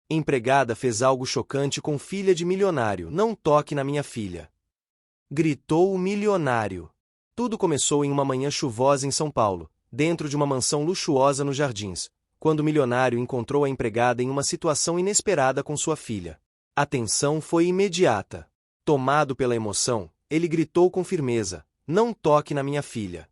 Empregada fez algo chocante com filha de milionário. Não toque na minha filha, gritou o milionário. Tudo começou em uma manhã chuvosa em São Paulo, dentro de uma mansão luxuosa nos Jardins, quando o milionário encontrou a empregada em uma situação inesperada com sua filha. A tensão foi imediata. Tomado pela emoção, ele gritou com firmeza: "Não toque na minha filha."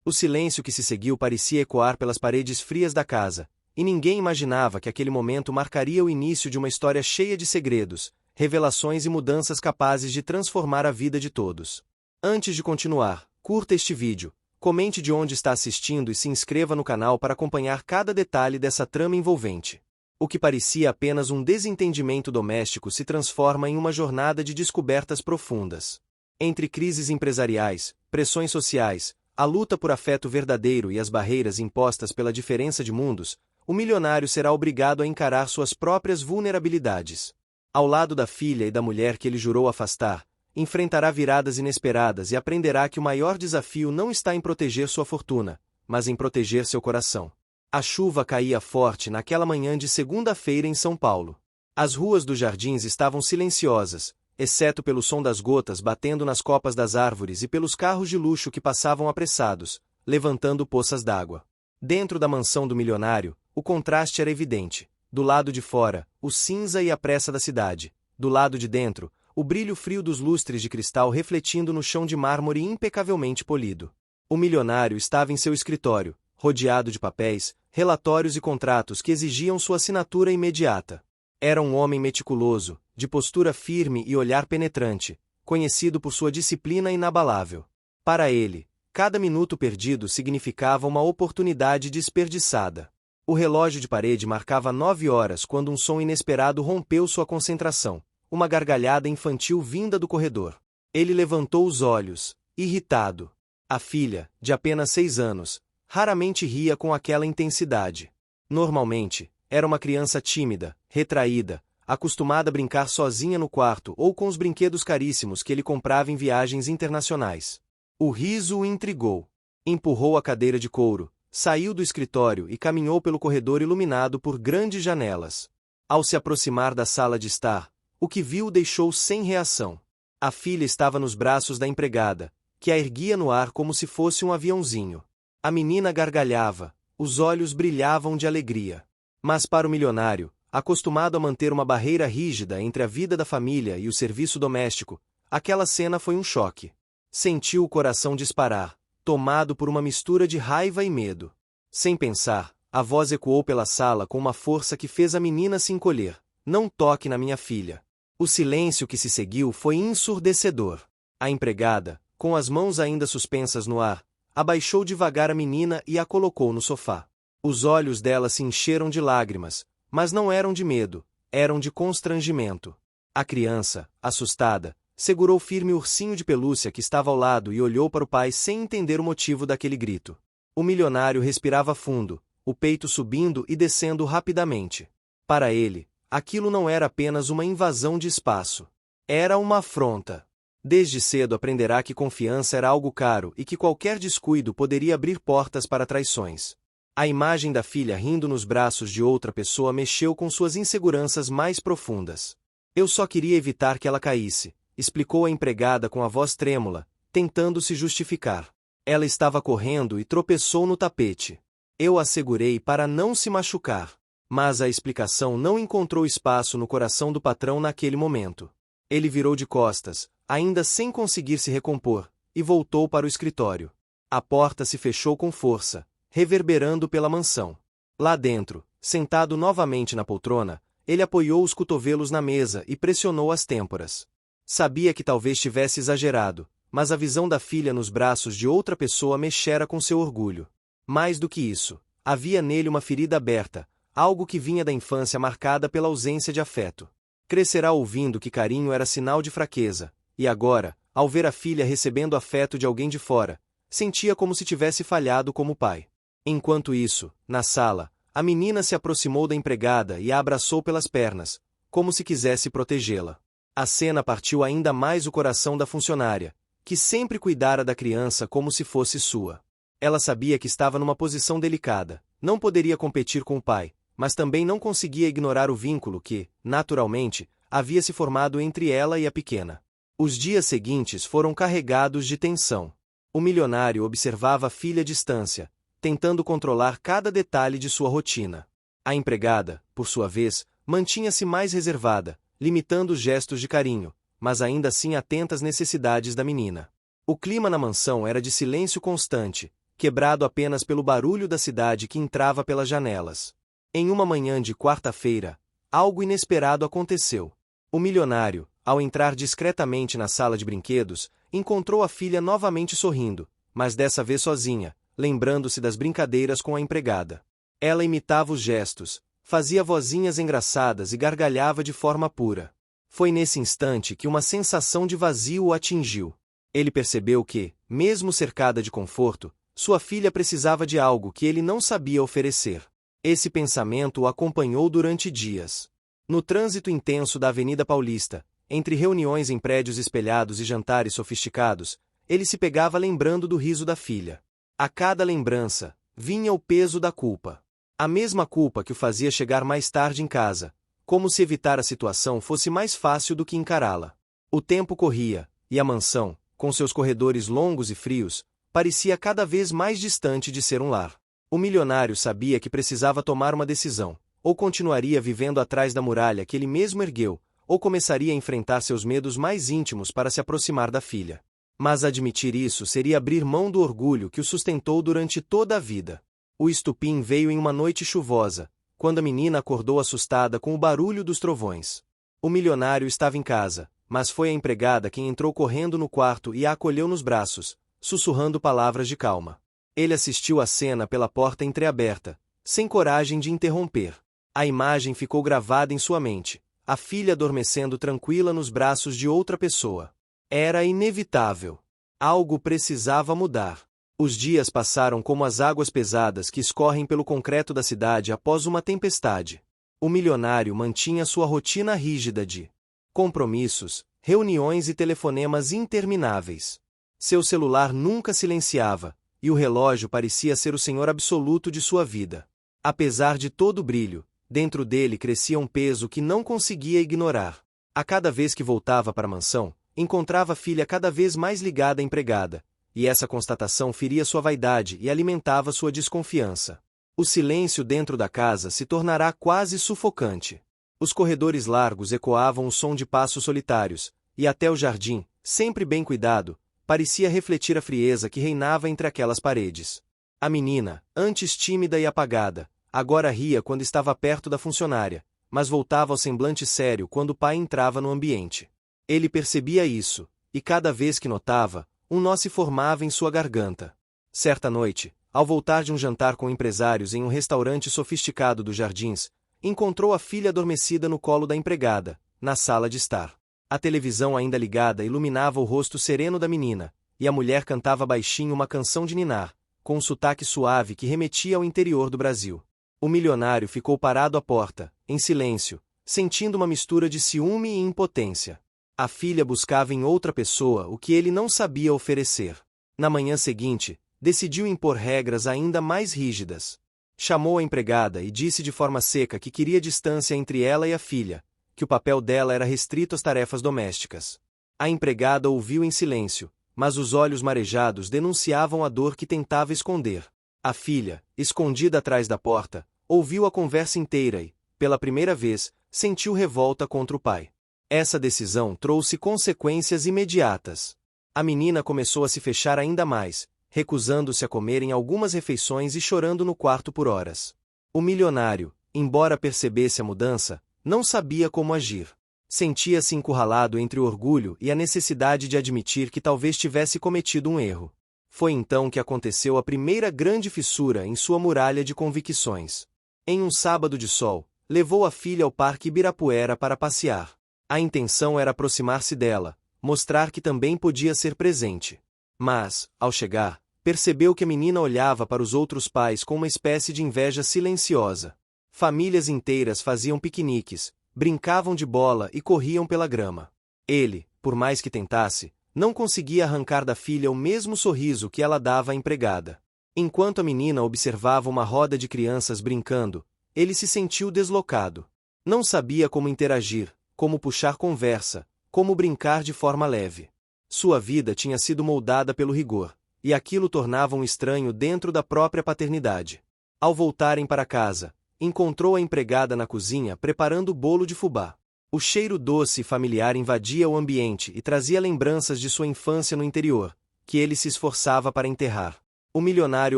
O silêncio que se seguiu parecia ecoar pelas paredes frias da casa, e ninguém imaginava que aquele momento marcaria o início de uma história cheia de segredos, revelações e mudanças capazes de transformar a vida de todos. Antes de continuar, curta este vídeo, comente de onde está assistindo e se inscreva no canal para acompanhar cada detalhe dessa trama envolvente. O que parecia apenas um desentendimento doméstico se transforma em uma jornada de descobertas profundas. Entre crises empresariais, pressões sociais, a luta por afeto verdadeiro e as barreiras impostas pela diferença de mundos, o milionário será obrigado a encarar suas próprias vulnerabilidades. Ao lado da filha e da mulher que ele jurou afastar, enfrentará viradas inesperadas e aprenderá que o maior desafio não está em proteger sua fortuna, mas em proteger seu coração. A chuva caía forte naquela manhã de segunda-feira em São Paulo. As ruas dos Jardins estavam silenciosas, exceto pelo som das gotas batendo nas copas das árvores e pelos carros de luxo que passavam apressados, levantando poças d'água. Dentro da mansão do milionário, o contraste era evidente. Do lado de fora, o cinza e a pressa da cidade. Do lado de dentro, o brilho frio dos lustres de cristal refletindo no chão de mármore impecavelmente polido. O milionário estava em seu escritório, rodeado de papéis, relatórios e contratos que exigiam sua assinatura imediata. Era um homem meticuloso, de postura firme e olhar penetrante, conhecido por sua disciplina inabalável. Para ele, cada minuto perdido significava uma oportunidade desperdiçada. O relógio de parede marcava 9 horas quando um som inesperado rompeu sua concentração, uma gargalhada infantil vinda do corredor. Ele levantou os olhos, irritado. A filha, de apenas 6 anos, raramente ria com aquela intensidade. Normalmente, era uma criança tímida, retraída, acostumada a brincar sozinha no quarto ou com os brinquedos caríssimos que ele comprava em viagens internacionais. O riso o intrigou. Empurrou a cadeira de couro, saiu do escritório e caminhou pelo corredor iluminado por grandes janelas. Ao se aproximar da sala de estar, o que viu o deixou sem reação. A filha estava nos braços da empregada, que a erguia no ar como se fosse um aviãozinho. A menina gargalhava, os olhos brilhavam de alegria. Mas para o milionário, acostumado a manter uma barreira rígida entre a vida da família e o serviço doméstico, aquela cena foi um choque. Sentiu o coração disparar, tomado por uma mistura de raiva e medo. Sem pensar, a voz ecoou pela sala com uma força que fez a menina se encolher. "Não toque na minha filha." O silêncio que se seguiu foi ensurdecedor. A empregada, com as mãos ainda suspensas no ar, abaixou devagar a menina e a colocou no sofá. Os olhos dela se encheram de lágrimas, mas não eram de medo, eram de constrangimento. A criança, assustada, segurou firme o ursinho de pelúcia que estava ao lado e olhou para o pai sem entender o motivo daquele grito. O milionário respirava fundo, o peito subindo e descendo rapidamente. Para ele, aquilo não era apenas uma invasão de espaço. Era uma afronta. Desde cedo aprenderá que confiança era algo caro e que qualquer descuido poderia abrir portas para traições. A imagem da filha rindo nos braços de outra pessoa mexeu com suas inseguranças mais profundas. "Eu só queria evitar que ela caísse", explicou a empregada com a voz trêmula, tentando se justificar. Ela estava correndo e tropeçou no tapete. "Eu a segurei para não se machucar." Mas a explicação não encontrou espaço no coração do patrão naquele momento. Ele virou de costas, ainda sem conseguir se recompor, e voltou para o escritório. A porta se fechou com força, reverberando pela mansão. Lá dentro, sentado novamente na poltrona, ele apoiou os cotovelos na mesa e pressionou as têmporas. Sabia que talvez tivesse exagerado, mas a visão da filha nos braços de outra pessoa mexera com seu orgulho. Mais do que isso, havia nele uma ferida aberta, algo que vinha da infância marcada pela ausência de afeto. Crescerá ouvindo que carinho era sinal de fraqueza, e agora, ao ver a filha recebendo afeto de alguém de fora, sentia como se tivesse falhado como pai. Enquanto isso, na sala, a menina se aproximou da empregada e a abraçou pelas pernas, como se quisesse protegê-la. A cena partiu ainda mais o coração da funcionária, que sempre cuidara da criança como se fosse sua. Ela sabia que estava numa posição delicada, não poderia competir com o pai, mas também não conseguia ignorar o vínculo que, naturalmente, havia se formado entre ela e a pequena. Os dias seguintes foram carregados de tensão. O milionário observava a filha à distância, tentando controlar cada detalhe de sua rotina. A empregada, por sua vez, mantinha-se mais reservada, limitando os gestos de carinho, mas ainda assim atenta às necessidades da menina. O clima na mansão era de silêncio constante, quebrado apenas pelo barulho da cidade que entrava pelas janelas. Em uma manhã de quarta-feira, algo inesperado aconteceu. O milionário, ao entrar discretamente na sala de brinquedos, encontrou a filha novamente sorrindo, mas dessa vez sozinha, lembrando-se das brincadeiras com a empregada. Ela imitava os gestos, fazia vozinhas engraçadas e gargalhava de forma pura. Foi nesse instante que uma sensação de vazio o atingiu. Ele percebeu que, mesmo cercada de conforto, sua filha precisava de algo que ele não sabia oferecer. Esse pensamento o acompanhou durante dias. No trânsito intenso da Avenida Paulista, entre reuniões em prédios espelhados e jantares sofisticados, ele se pegava lembrando do riso da filha. A cada lembrança, vinha o peso da culpa. A mesma culpa que o fazia chegar mais tarde em casa, como se evitar a situação fosse mais fácil do que encará-la. O tempo corria, e a mansão, com seus corredores longos e frios, parecia cada vez mais distante de ser um lar. O milionário sabia que precisava tomar uma decisão: ou continuaria vivendo atrás da muralha que ele mesmo ergueu, ou começaria a enfrentar seus medos mais íntimos para se aproximar da filha. Mas admitir isso seria abrir mão do orgulho que o sustentou durante toda a vida. O estupim veio em uma noite chuvosa, quando a menina acordou assustada com o barulho dos trovões. O milionário estava em casa, mas foi a empregada quem entrou correndo no quarto e a acolheu nos braços, sussurrando palavras de calma. Ele assistiu à cena pela porta entreaberta, sem coragem de interromper. A imagem ficou gravada em sua mente, a filha adormecendo tranquila nos braços de outra pessoa. Era inevitável. Algo precisava mudar. Os dias passaram como as águas pesadas que escorrem pelo concreto da cidade após uma tempestade. O milionário mantinha sua rotina rígida de compromissos, reuniões e telefonemas intermináveis. Seu celular nunca silenciava, e o relógio parecia ser o senhor absoluto de sua vida. Apesar de todo o brilho, dentro dele crescia um peso que não conseguia ignorar. A cada vez que voltava para a mansão, encontrava a filha cada vez mais ligada à empregada, e essa constatação feria sua vaidade e alimentava sua desconfiança. O silêncio dentro da casa se tornará quase sufocante. Os corredores largos ecoavam o som de passos solitários, e até o jardim, sempre bem cuidado, parecia refletir a frieza que reinava entre aquelas paredes. A menina, antes tímida e apagada, agora ria quando estava perto da funcionária, mas voltava ao semblante sério quando o pai entrava no ambiente. Ele percebia isso, e cada vez que notava, um nó se formava em sua garganta. Certa noite, ao voltar de um jantar com empresários em um restaurante sofisticado dos Jardins, encontrou a filha adormecida no colo da empregada, na sala de estar. A televisão ainda ligada iluminava o rosto sereno da menina, e a mulher cantava baixinho uma canção de ninar, com um sotaque suave que remetia ao interior do Brasil. O milionário ficou parado à porta, em silêncio, sentindo uma mistura de ciúme e impotência. A filha buscava em outra pessoa o que ele não sabia oferecer. Na manhã seguinte, decidiu impor regras ainda mais rígidas. Chamou a empregada e disse de forma seca que queria distância entre ela e a filha, que o papel dela era restrito às tarefas domésticas. A empregada ouviu em silêncio, mas os olhos marejados denunciavam a dor que tentava esconder. A filha, escondida atrás da porta, ouviu a conversa inteira e, pela primeira vez, sentiu revolta contra o pai. Essa decisão trouxe consequências imediatas. A menina começou a se fechar ainda mais, recusando-se a comer em algumas refeições e chorando no quarto por horas. O milionário, embora percebesse a mudança, não sabia como agir. Sentia-se encurralado entre o orgulho e a necessidade de admitir que talvez tivesse cometido um erro. Foi então que aconteceu a primeira grande fissura em sua muralha de convicções. Em um sábado de sol, levou a filha ao Parque Ibirapuera para passear. A intenção era aproximar-se dela, mostrar que também podia ser presente. Mas, ao chegar, percebeu que a menina olhava para os outros pais com uma espécie de inveja silenciosa. Famílias inteiras faziam piqueniques, brincavam de bola e corriam pela grama. Ele, por mais que tentasse, não conseguia arrancar da filha o mesmo sorriso que ela dava à empregada. Enquanto a menina observava uma roda de crianças brincando, ele se sentiu deslocado. Não sabia como interagir, como puxar conversa, como brincar de forma leve. Sua vida tinha sido moldada pelo rigor, e aquilo tornava um estranho dentro da própria paternidade. Ao voltarem para casa, encontrou a empregada na cozinha preparando o bolo de fubá. O cheiro doce e familiar invadia o ambiente e trazia lembranças de sua infância no interior, que ele se esforçava para enterrar. O milionário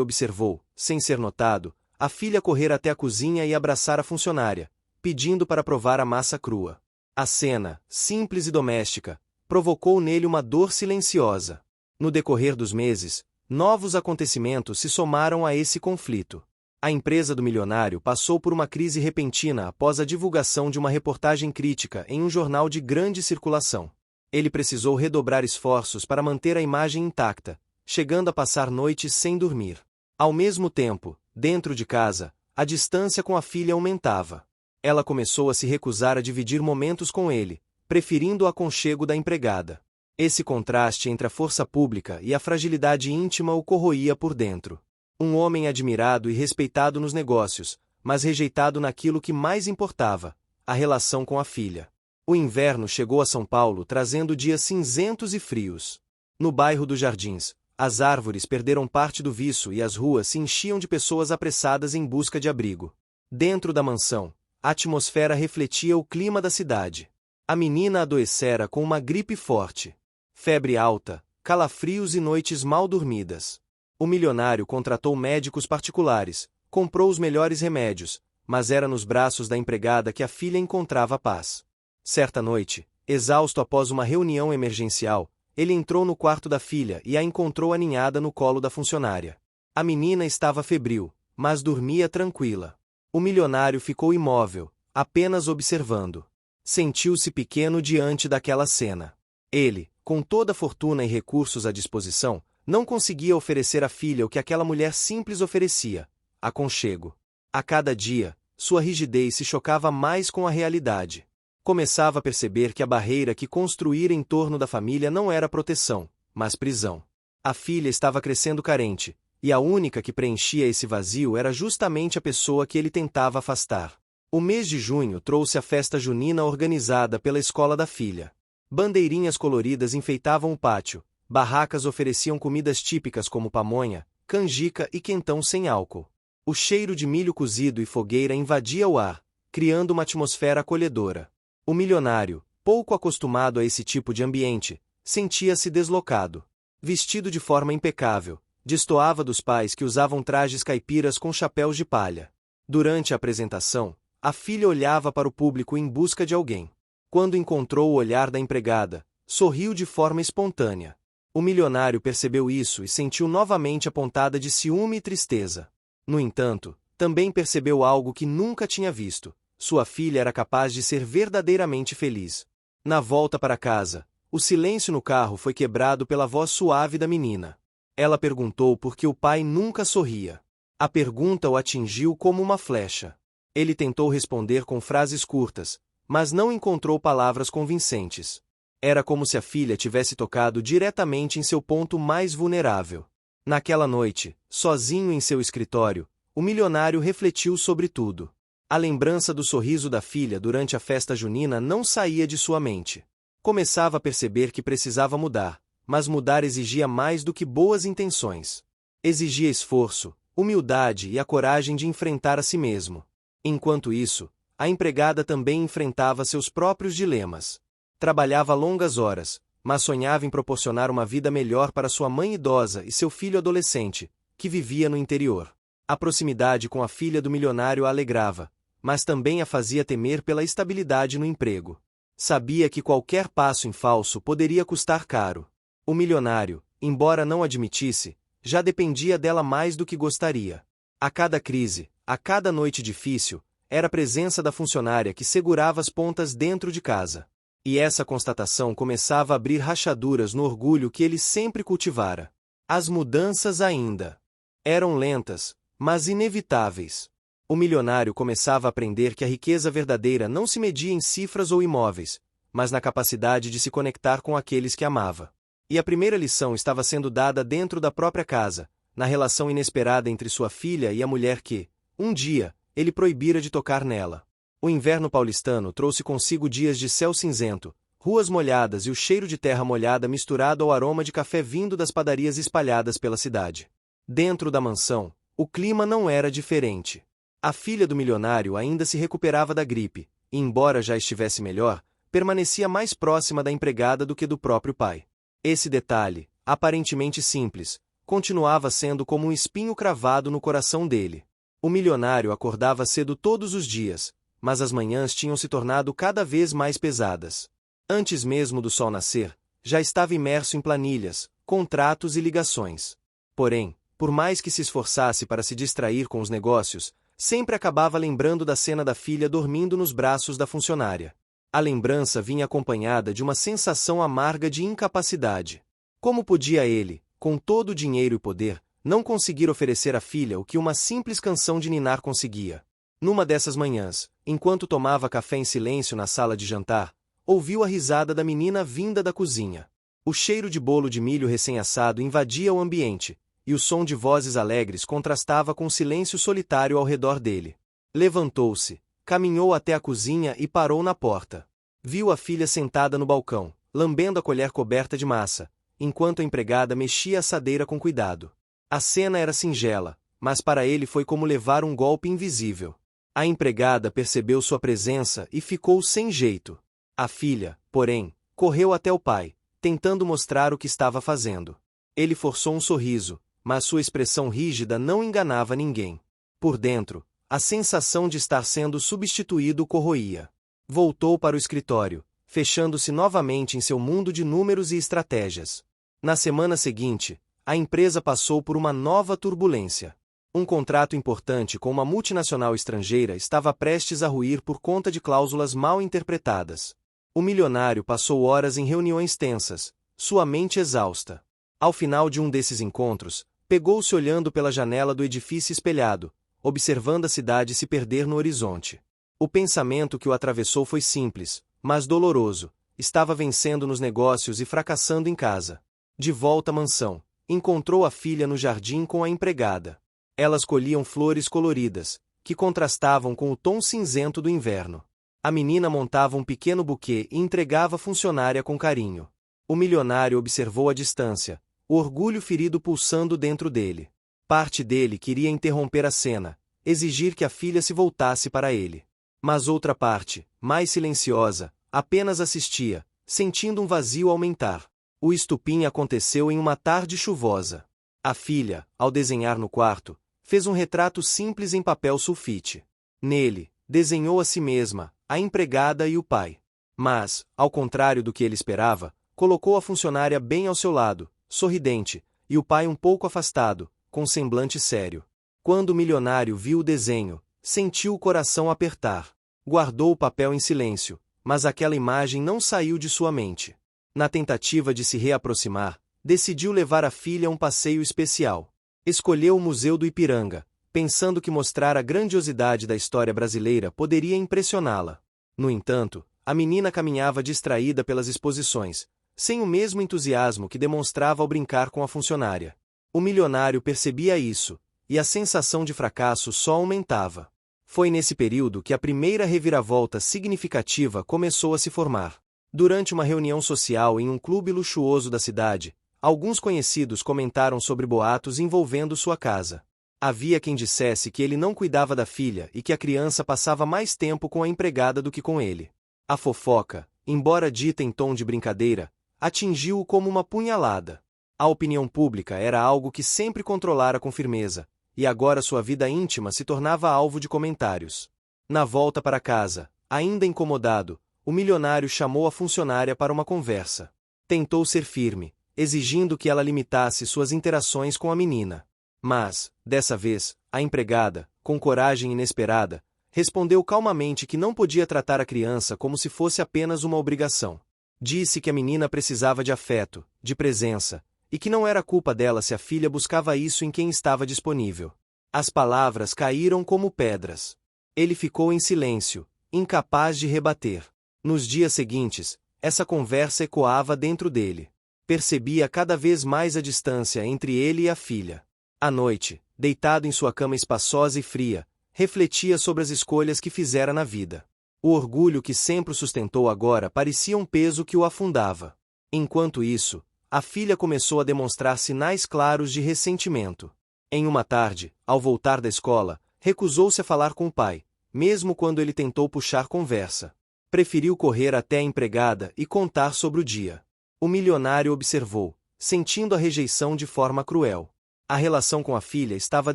observou, sem ser notado, a filha correr até a cozinha e abraçar a funcionária, pedindo para provar a massa crua. A cena, simples e doméstica, provocou nele uma dor silenciosa. No decorrer dos meses, novos acontecimentos se somaram a esse conflito. A empresa do milionário passou por uma crise repentina após a divulgação de uma reportagem crítica em um jornal de grande circulação. Ele precisou redobrar esforços para manter a imagem intacta, chegando a passar noites sem dormir. Ao mesmo tempo, dentro de casa, a distância com a filha aumentava. Ela começou a se recusar a dividir momentos com ele, preferindo o aconchego da empregada. Esse contraste entre a força pública e a fragilidade íntima o corroía por dentro. Um homem admirado e respeitado nos negócios, mas rejeitado naquilo que mais importava, a relação com a filha. O inverno chegou a São Paulo trazendo dias cinzentos e frios. No bairro dos Jardins, as árvores perderam parte do viço e as ruas se enchiam de pessoas apressadas em busca de abrigo. Dentro da mansão, a atmosfera refletia o clima da cidade. A menina adoecera com uma gripe forte. Febre alta, calafrios e noites mal dormidas. O milionário contratou médicos particulares, comprou os melhores remédios, mas era nos braços da empregada que a filha encontrava paz. Certa noite, exausto após uma reunião emergencial, ele entrou no quarto da filha e a encontrou aninhada no colo da funcionária. A menina estava febril, mas dormia tranquila. O milionário ficou imóvel, apenas observando. Sentiu-se pequeno diante daquela cena. Ele, com toda a fortuna e recursos à disposição, não conseguia oferecer à filha o que aquela mulher simples oferecia: aconchego. A cada dia, sua rigidez se chocava mais com a realidade. Começava a perceber que a barreira que construíra em torno da família não era proteção, mas prisão. A filha estava crescendo carente, e a única que preenchia esse vazio era justamente a pessoa que ele tentava afastar. O mês de junho trouxe a festa junina organizada pela escola da filha. Bandeirinhas coloridas enfeitavam o pátio, barracas ofereciam comidas típicas como pamonha, canjica e quentão sem álcool. O cheiro de milho cozido e fogueira invadia o ar, criando uma atmosfera acolhedora. O milionário, pouco acostumado a esse tipo de ambiente, sentia-se deslocado. Vestido de forma impecável, destoava dos pais que usavam trajes caipiras com chapéus de palha. Durante a apresentação, a filha olhava para o público em busca de alguém. Quando encontrou o olhar da empregada, sorriu de forma espontânea. O milionário percebeu isso e sentiu novamente a pontada de ciúme e tristeza. No entanto, também percebeu algo que nunca tinha visto: sua filha era capaz de ser verdadeiramente feliz. Na volta para casa, o silêncio no carro foi quebrado pela voz suave da menina. Ela perguntou por que o pai nunca sorria. A pergunta o atingiu como uma flecha. Ele tentou responder com frases curtas, mas não encontrou palavras convincentes. Era como se a filha tivesse tocado diretamente em seu ponto mais vulnerável. Naquela noite, sozinho em seu escritório, o milionário refletiu sobre tudo. A lembrança do sorriso da filha durante a festa junina não saía de sua mente. Começava a perceber que precisava mudar, mas mudar exigia mais do que boas intenções. Exigia esforço, humildade e a coragem de enfrentar a si mesmo. Enquanto isso, a empregada também enfrentava seus próprios dilemas. Trabalhava longas horas, mas sonhava em proporcionar uma vida melhor para sua mãe idosa e seu filho adolescente, que vivia no interior. A proximidade com a filha do milionário a alegrava, mas também a fazia temer pela estabilidade no emprego. Sabia que qualquer passo em falso poderia custar caro. O milionário, embora não admitisse, já dependia dela mais do que gostaria. A cada crise, a cada noite difícil, era a presença da funcionária que segurava as pontas dentro de casa. E essa constatação começava a abrir rachaduras no orgulho que ele sempre cultivara. As mudanças ainda eram lentas, mas inevitáveis. O milionário começava a aprender que a riqueza verdadeira não se media em cifras ou imóveis, mas na capacidade de se conectar com aqueles que amava. E a primeira lição estava sendo dada dentro da própria casa, na relação inesperada entre sua filha e a mulher que, um dia, ele proibira de tocar nela. O inverno paulistano trouxe consigo dias de céu cinzento, ruas molhadas e o cheiro de terra molhada misturado ao aroma de café vindo das padarias espalhadas pela cidade. Dentro da mansão, o clima não era diferente. A filha do milionário ainda se recuperava da gripe, e embora já estivesse melhor, permanecia mais próxima da empregada do que do próprio pai. Esse detalhe, aparentemente simples, continuava sendo como um espinho cravado no coração dele. O milionário acordava cedo todos os dias, mas as manhãs tinham se tornado cada vez mais pesadas. Antes mesmo do sol nascer, já estava imerso em planilhas, contratos e ligações. Porém, por mais que se esforçasse para se distrair com os negócios, sempre acabava lembrando da cena da filha dormindo nos braços da funcionária. A lembrança vinha acompanhada de uma sensação amarga de incapacidade. Como podia ele, com todo o dinheiro e poder, não conseguir oferecer à filha o que uma simples canção de ninar conseguia? Numa dessas manhãs, enquanto tomava café em silêncio na sala de jantar, ouviu a risada da menina vinda da cozinha. O cheiro de bolo de milho recém-assado invadia o ambiente, e o som de vozes alegres contrastava com o silêncio solitário ao redor dele. Levantou-se, caminhou até a cozinha e parou na porta. Viu a filha sentada no balcão, lambendo a colher coberta de massa, enquanto a empregada mexia a assadeira com cuidado. A cena era singela, mas para ele foi como levar um golpe invisível. A empregada percebeu sua presença e ficou sem jeito. A filha, porém, correu até o pai, tentando mostrar o que estava fazendo. Ele forçou um sorriso, mas sua expressão rígida não enganava ninguém. Por dentro, a sensação de estar sendo substituído o corroía. Voltou para o escritório, fechando-se novamente em seu mundo de números e estratégias. Na semana seguinte, a empresa passou por uma nova turbulência. Um contrato importante com uma multinacional estrangeira estava prestes a ruir por conta de cláusulas mal interpretadas. O milionário passou horas em reuniões tensas, sua mente exausta. Ao final de um desses encontros, pegou-se olhando pela janela do edifício espelhado, observando a cidade se perder no horizonte. O pensamento que o atravessou foi simples, mas doloroso. Estava vencendo nos negócios e fracassando em casa. De volta à mansão, encontrou a filha no jardim com a empregada. Elas colhiam flores coloridas, que contrastavam com o tom cinzento do inverno. A menina montava um pequeno buquê e entregava à funcionária com carinho. O milionário observou à distância, o orgulho ferido pulsando dentro dele. Parte dele queria interromper a cena, exigir que a filha se voltasse para ele. Mas outra parte, mais silenciosa, apenas assistia, sentindo um vazio aumentar. O estupim aconteceu em uma tarde chuvosa. A filha, ao desenhar no quarto, fez um retrato simples em papel sulfite. Nele, desenhou a si mesma, a empregada e o pai. Mas, ao contrário do que ele esperava, colocou a funcionária bem ao seu lado, sorridente, e o pai um pouco afastado, com semblante sério. Quando o milionário viu o desenho, sentiu o coração apertar. Guardou o papel em silêncio, mas aquela imagem não saiu de sua mente. Na tentativa de se reaproximar, decidiu levar a filha a um passeio especial. Escolheu o Museu do Ipiranga, pensando que mostrar a grandiosidade da história brasileira poderia impressioná-la. No entanto, a menina caminhava distraída pelas exposições, sem o mesmo entusiasmo que demonstrava ao brincar com a funcionária. O milionário percebia isso, e a sensação de fracasso só aumentava. Foi nesse período que a primeira reviravolta significativa começou a se formar. Durante uma reunião social em um clube luxuoso da cidade, alguns conhecidos comentaram sobre boatos envolvendo sua casa. Havia quem dissesse que ele não cuidava da filha e que a criança passava mais tempo com a empregada do que com ele. A fofoca, embora dita em tom de brincadeira, atingiu-o como uma punhalada. A opinião pública era algo que sempre controlara com firmeza, e agora sua vida íntima se tornava alvo de comentários. Na volta para casa, ainda incomodado, o milionário chamou a funcionária para uma conversa. Tentou ser firme, exigindo que ela limitasse suas interações com a menina. Mas, dessa vez, a empregada, com coragem inesperada, respondeu calmamente que não podia tratar a criança como se fosse apenas uma obrigação. Disse que a menina precisava de afeto, de presença, e que não era culpa dela se a filha buscava isso em quem estava disponível. As palavras caíram como pedras. Ele ficou em silêncio, incapaz de rebater. Nos dias seguintes, essa conversa ecoava dentro dele. Percebia cada vez mais a distância entre ele e a filha. À noite, deitado em sua cama espaçosa e fria, refletia sobre as escolhas que fizera na vida. O orgulho que sempre o sustentou agora parecia um peso que o afundava. Enquanto isso, a filha começou a demonstrar sinais claros de ressentimento. Em uma tarde, ao voltar da escola, recusou-se a falar com o pai, mesmo quando ele tentou puxar conversa. Preferiu correr até a empregada e contar sobre o dia. O milionário observou, sentindo a rejeição de forma cruel. A relação com a filha estava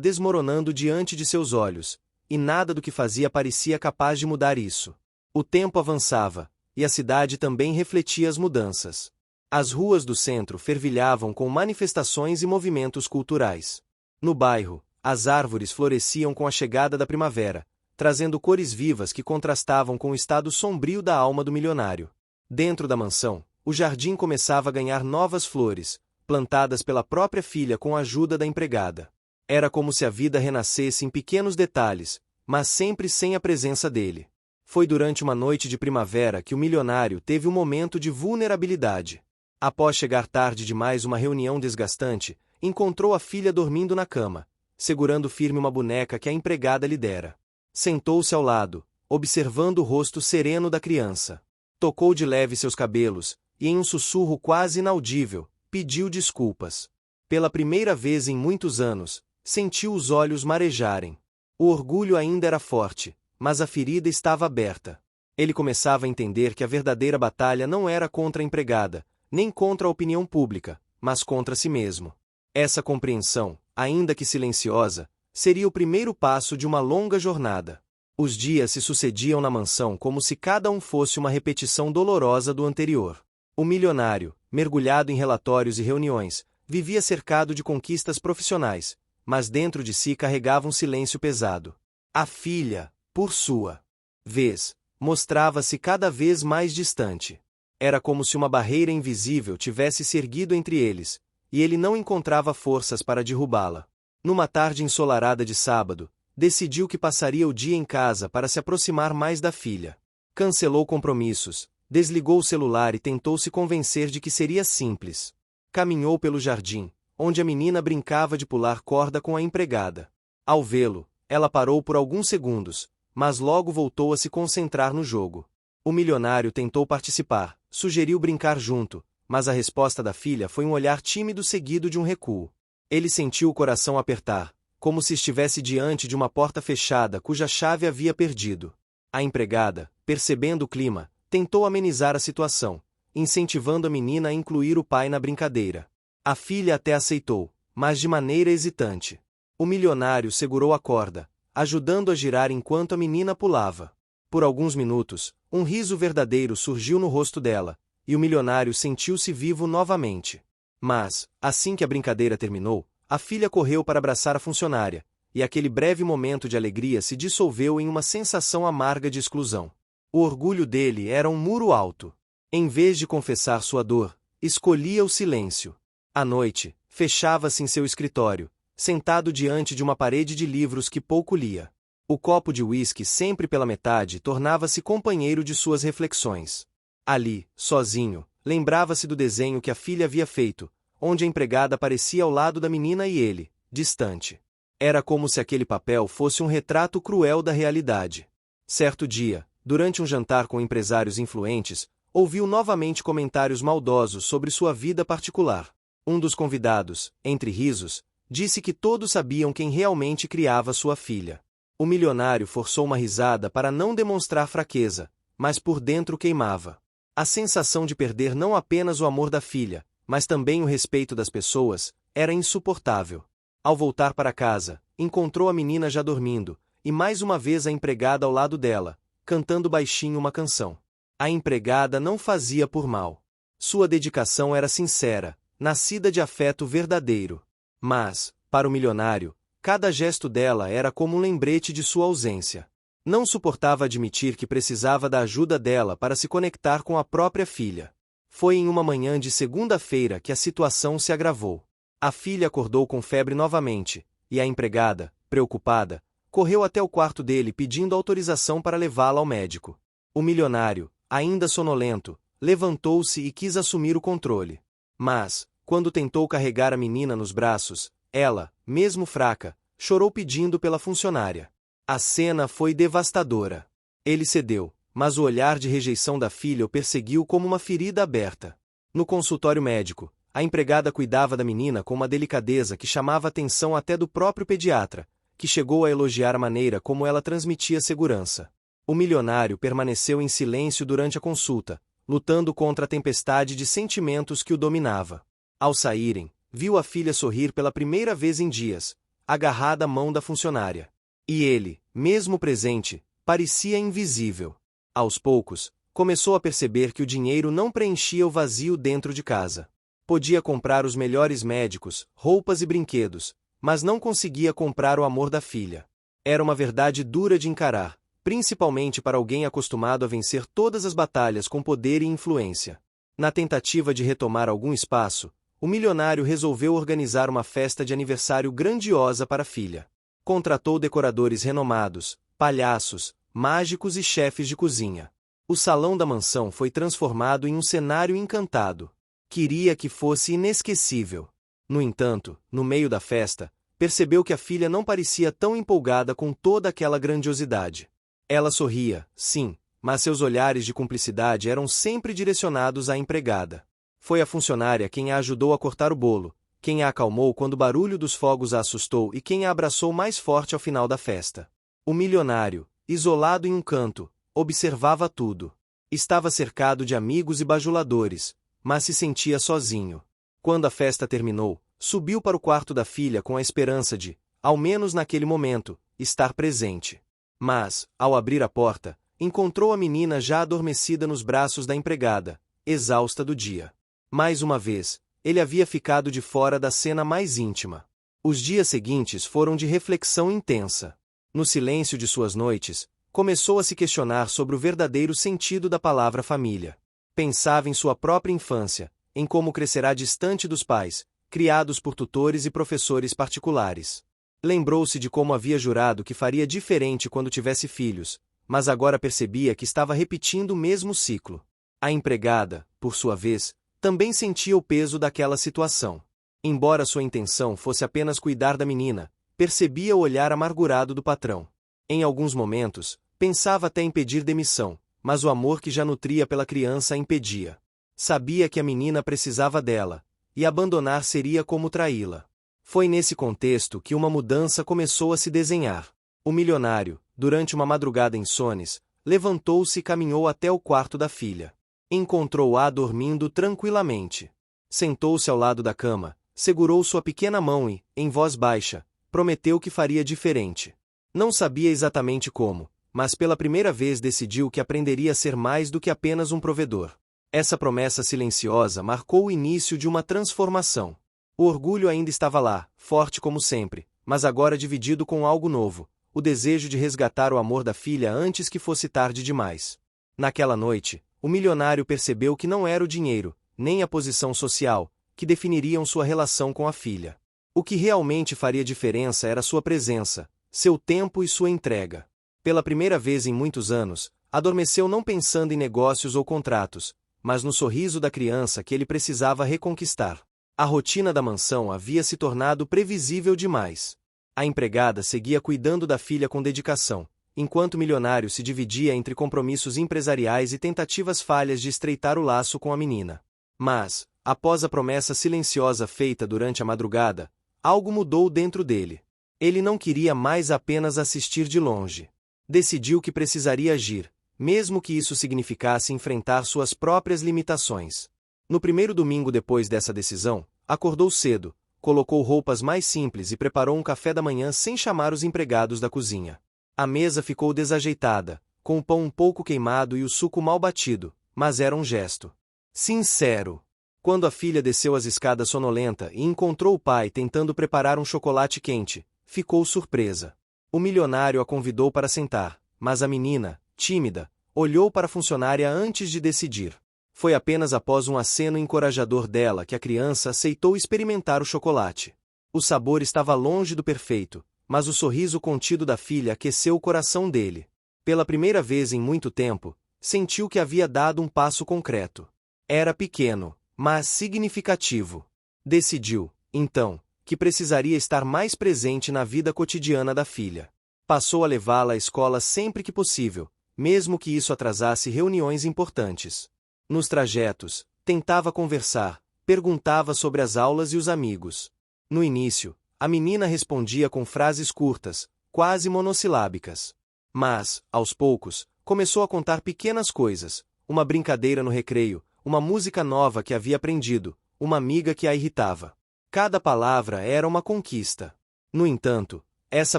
desmoronando diante de seus olhos, e nada do que fazia parecia capaz de mudar isso. O tempo avançava, e a cidade também refletia as mudanças. As ruas do centro fervilhavam com manifestações e movimentos culturais. No bairro, as árvores floresciam com a chegada da primavera, trazendo cores vivas que contrastavam com o estado sombrio da alma do milionário. Dentro da mansão, o jardim começava a ganhar novas flores, plantadas pela própria filha com a ajuda da empregada. Era como se a vida renascesse em pequenos detalhes, mas sempre sem a presença dele. Foi durante uma noite de primavera que o milionário teve um momento de vulnerabilidade. Após chegar tarde demais uma reunião desgastante, encontrou a filha dormindo na cama, segurando firme uma boneca que a empregada lhe dera. Sentou-se ao lado, observando o rosto sereno da criança. Tocou de leve seus cabelos, e em um sussurro quase inaudível, pediu desculpas. Pela primeira vez em muitos anos, sentiu os olhos marejarem. O orgulho ainda era forte, mas a ferida estava aberta. Ele começava a entender que a verdadeira batalha não era contra a empregada, nem contra a opinião pública, mas contra si mesmo. Essa compreensão, ainda que silenciosa, seria o primeiro passo de uma longa jornada. Os dias se sucediam na mansão como se cada um fosse uma repetição dolorosa do anterior. O milionário, mergulhado em relatórios e reuniões, vivia cercado de conquistas profissionais, mas dentro de si carregava um silêncio pesado. A filha, por sua vez, mostrava-se cada vez mais distante. Era como se uma barreira invisível tivesse se erguido entre eles, e ele não encontrava forças para derrubá-la. Numa tarde ensolarada de sábado, decidiu que passaria o dia em casa para se aproximar mais da filha. Cancelou compromissos, desligou o celular e tentou se convencer de que seria simples. Caminhou pelo jardim, onde a menina brincava de pular corda com a empregada. Ao vê-lo, ela parou por alguns segundos, mas logo voltou a se concentrar no jogo. O milionário tentou participar, sugeriu brincar junto, mas a resposta da filha foi um olhar tímido seguido de um recuo. Ele sentiu o coração apertar, como se estivesse diante de uma porta fechada cuja chave havia perdido. A empregada, percebendo o clima, tentou amenizar a situação, incentivando a menina a incluir o pai na brincadeira. A filha até aceitou, mas de maneira hesitante. O milionário segurou a corda, ajudando a girar enquanto a menina pulava. Por alguns minutos, um riso verdadeiro surgiu no rosto dela, e o milionário sentiu-se vivo novamente. Mas, assim que a brincadeira terminou, a filha correu para abraçar a funcionária, e aquele breve momento de alegria se dissolveu em uma sensação amarga de exclusão. O orgulho dele era um muro alto. Em vez de confessar sua dor, escolhia o silêncio. À noite, fechava-se em seu escritório, sentado diante de uma parede de livros que pouco lia. O copo de uísque sempre pela metade tornava-se companheiro de suas reflexões. Ali, sozinho, lembrava-se do desenho que a filha havia feito, onde a empregada aparecia ao lado da menina e ele, distante. Era como se aquele papel fosse um retrato cruel da realidade. Certo dia, durante um jantar com empresários influentes, ouviu novamente comentários maldosos sobre sua vida particular. Um dos convidados, entre risos, disse que todos sabiam quem realmente criava sua filha. O milionário forçou uma risada para não demonstrar fraqueza, mas por dentro queimava. A sensação de perder não apenas o amor da filha, mas também o respeito das pessoas, era insuportável. Ao voltar para casa, encontrou a menina já dormindo, e mais uma vez a empregada ao lado dela, cantando baixinho uma canção. A empregada não fazia por mal. Sua dedicação era sincera, nascida de afeto verdadeiro. Mas, para o milionário, cada gesto dela era como um lembrete de sua ausência. Não suportava admitir que precisava da ajuda dela para se conectar com a própria filha. Foi em uma manhã de segunda-feira que a situação se agravou. A filha acordou com febre novamente, e a empregada, preocupada, correu até o quarto dele pedindo autorização para levá-la ao médico. O milionário, ainda sonolento, levantou-se e quis assumir o controle. Mas, quando tentou carregar a menina nos braços, ela, mesmo fraca, chorou pedindo pela funcionária. A cena foi devastadora. Ele cedeu, mas o olhar de rejeição da filha o perseguiu como uma ferida aberta. No consultório médico, a empregada cuidava da menina com uma delicadeza que chamava a atenção até do próprio pediatra, que chegou a elogiar a maneira como ela transmitia segurança. O milionário permaneceu em silêncio durante a consulta, lutando contra a tempestade de sentimentos que o dominava. Ao saírem, viu a filha sorrir pela primeira vez em dias, agarrada à mão da funcionária. E ele, mesmo presente, parecia invisível. Aos poucos, começou a perceber que o dinheiro não preenchia o vazio dentro de casa. Podia comprar os melhores médicos, roupas e brinquedos, mas não conseguia comprar o amor da filha. Era uma verdade dura de encarar, principalmente para alguém acostumado a vencer todas as batalhas com poder e influência. Na tentativa de retomar algum espaço, o milionário resolveu organizar uma festa de aniversário grandiosa para a filha. Contratou decoradores renomados, palhaços, mágicos e chefes de cozinha. O salão da mansão foi transformado em um cenário encantado. Queria que fosse inesquecível. No entanto, no meio da festa, percebeu que a filha não parecia tão empolgada com toda aquela grandiosidade. Ela sorria, sim, mas seus olhares de cumplicidade eram sempre direcionados à empregada. Foi a funcionária quem a ajudou a cortar o bolo, quem a acalmou quando o barulho dos fogos a assustou e quem a abraçou mais forte ao final da festa. O milionário, isolado em um canto, observava tudo. Estava cercado de amigos e bajuladores, mas se sentia sozinho. Quando a festa terminou, subiu para o quarto da filha com a esperança de, ao menos naquele momento, estar presente. Mas, ao abrir a porta, encontrou a menina já adormecida nos braços da empregada, exausta do dia. Mais uma vez, ele havia ficado de fora da cena mais íntima. Os dias seguintes foram de reflexão intensa. No silêncio de suas noites, começou a se questionar sobre o verdadeiro sentido da palavra família. Pensava em sua própria infância, em como crescerá distante dos pais, criados por tutores e professores particulares. Lembrou-se de como havia jurado que faria diferente quando tivesse filhos, mas agora percebia que estava repetindo o mesmo ciclo. A empregada, por sua vez, também sentia o peso daquela situação. Embora sua intenção fosse apenas cuidar da menina, percebia o olhar amargurado do patrão. Em alguns momentos, pensava até em pedir demissão, mas o amor que já nutria pela criança a impedia. Sabia que a menina precisava dela, e abandonar seria como traí-la. Foi nesse contexto que uma mudança começou a se desenhar. O milionário, durante uma madrugada insones, levantou-se e caminhou até o quarto da filha. Encontrou-a dormindo tranquilamente. Sentou-se ao lado da cama, segurou sua pequena mão e, em voz baixa, prometeu que faria diferente. Não sabia exatamente como, mas pela primeira vez decidiu que aprenderia a ser mais do que apenas um provedor. Essa promessa silenciosa marcou o início de uma transformação. O orgulho ainda estava lá, forte como sempre, mas agora dividido com algo novo, o desejo de resgatar o amor da filha antes que fosse tarde demais. Naquela noite, o milionário percebeu que não era o dinheiro, nem a posição social, que definiriam sua relação com a filha. O que realmente faria diferença era sua presença, seu tempo e sua entrega. Pela primeira vez em muitos anos, adormeceu não pensando em negócios ou contratos, mas no sorriso da criança que ele precisava reconquistar. A rotina da mansão havia se tornado previsível demais. A empregada seguia cuidando da filha com dedicação, enquanto o milionário se dividia entre compromissos empresariais e tentativas falhas de estreitar o laço com a menina. Mas, após a promessa silenciosa feita durante a madrugada, algo mudou dentro dele. Ele não queria mais apenas assistir de longe. Decidiu que precisaria agir, mesmo que isso significasse enfrentar suas próprias limitações. No primeiro domingo depois dessa decisão, acordou cedo, colocou roupas mais simples e preparou um café da manhã sem chamar os empregados da cozinha. A mesa ficou desajeitada, com o pão um pouco queimado e o suco mal batido, mas era um gesto sincero. Quando a filha desceu as escadas sonolenta e encontrou o pai tentando preparar um chocolate quente, ficou surpresa. O milionário a convidou para sentar, mas a menina, tímida, olhou para a funcionária antes de decidir. Foi apenas após um aceno encorajador dela que a criança aceitou experimentar o chocolate. O sabor estava longe do perfeito, mas o sorriso contido da filha aqueceu o coração dele. Pela primeira vez em muito tempo, sentiu que havia dado um passo concreto. Era pequeno, mas significativo. Decidiu, então, que precisaria estar mais presente na vida cotidiana da filha. Passou a levá-la à escola sempre que possível, mesmo que isso atrasasse reuniões importantes. Nos trajetos, tentava conversar, perguntava sobre as aulas e os amigos. No início, a menina respondia com frases curtas, quase monossilábicas. Mas, aos poucos, começou a contar pequenas coisas, uma brincadeira no recreio, uma música nova que havia aprendido, uma amiga que a irritava. Cada palavra era uma conquista. No entanto, essa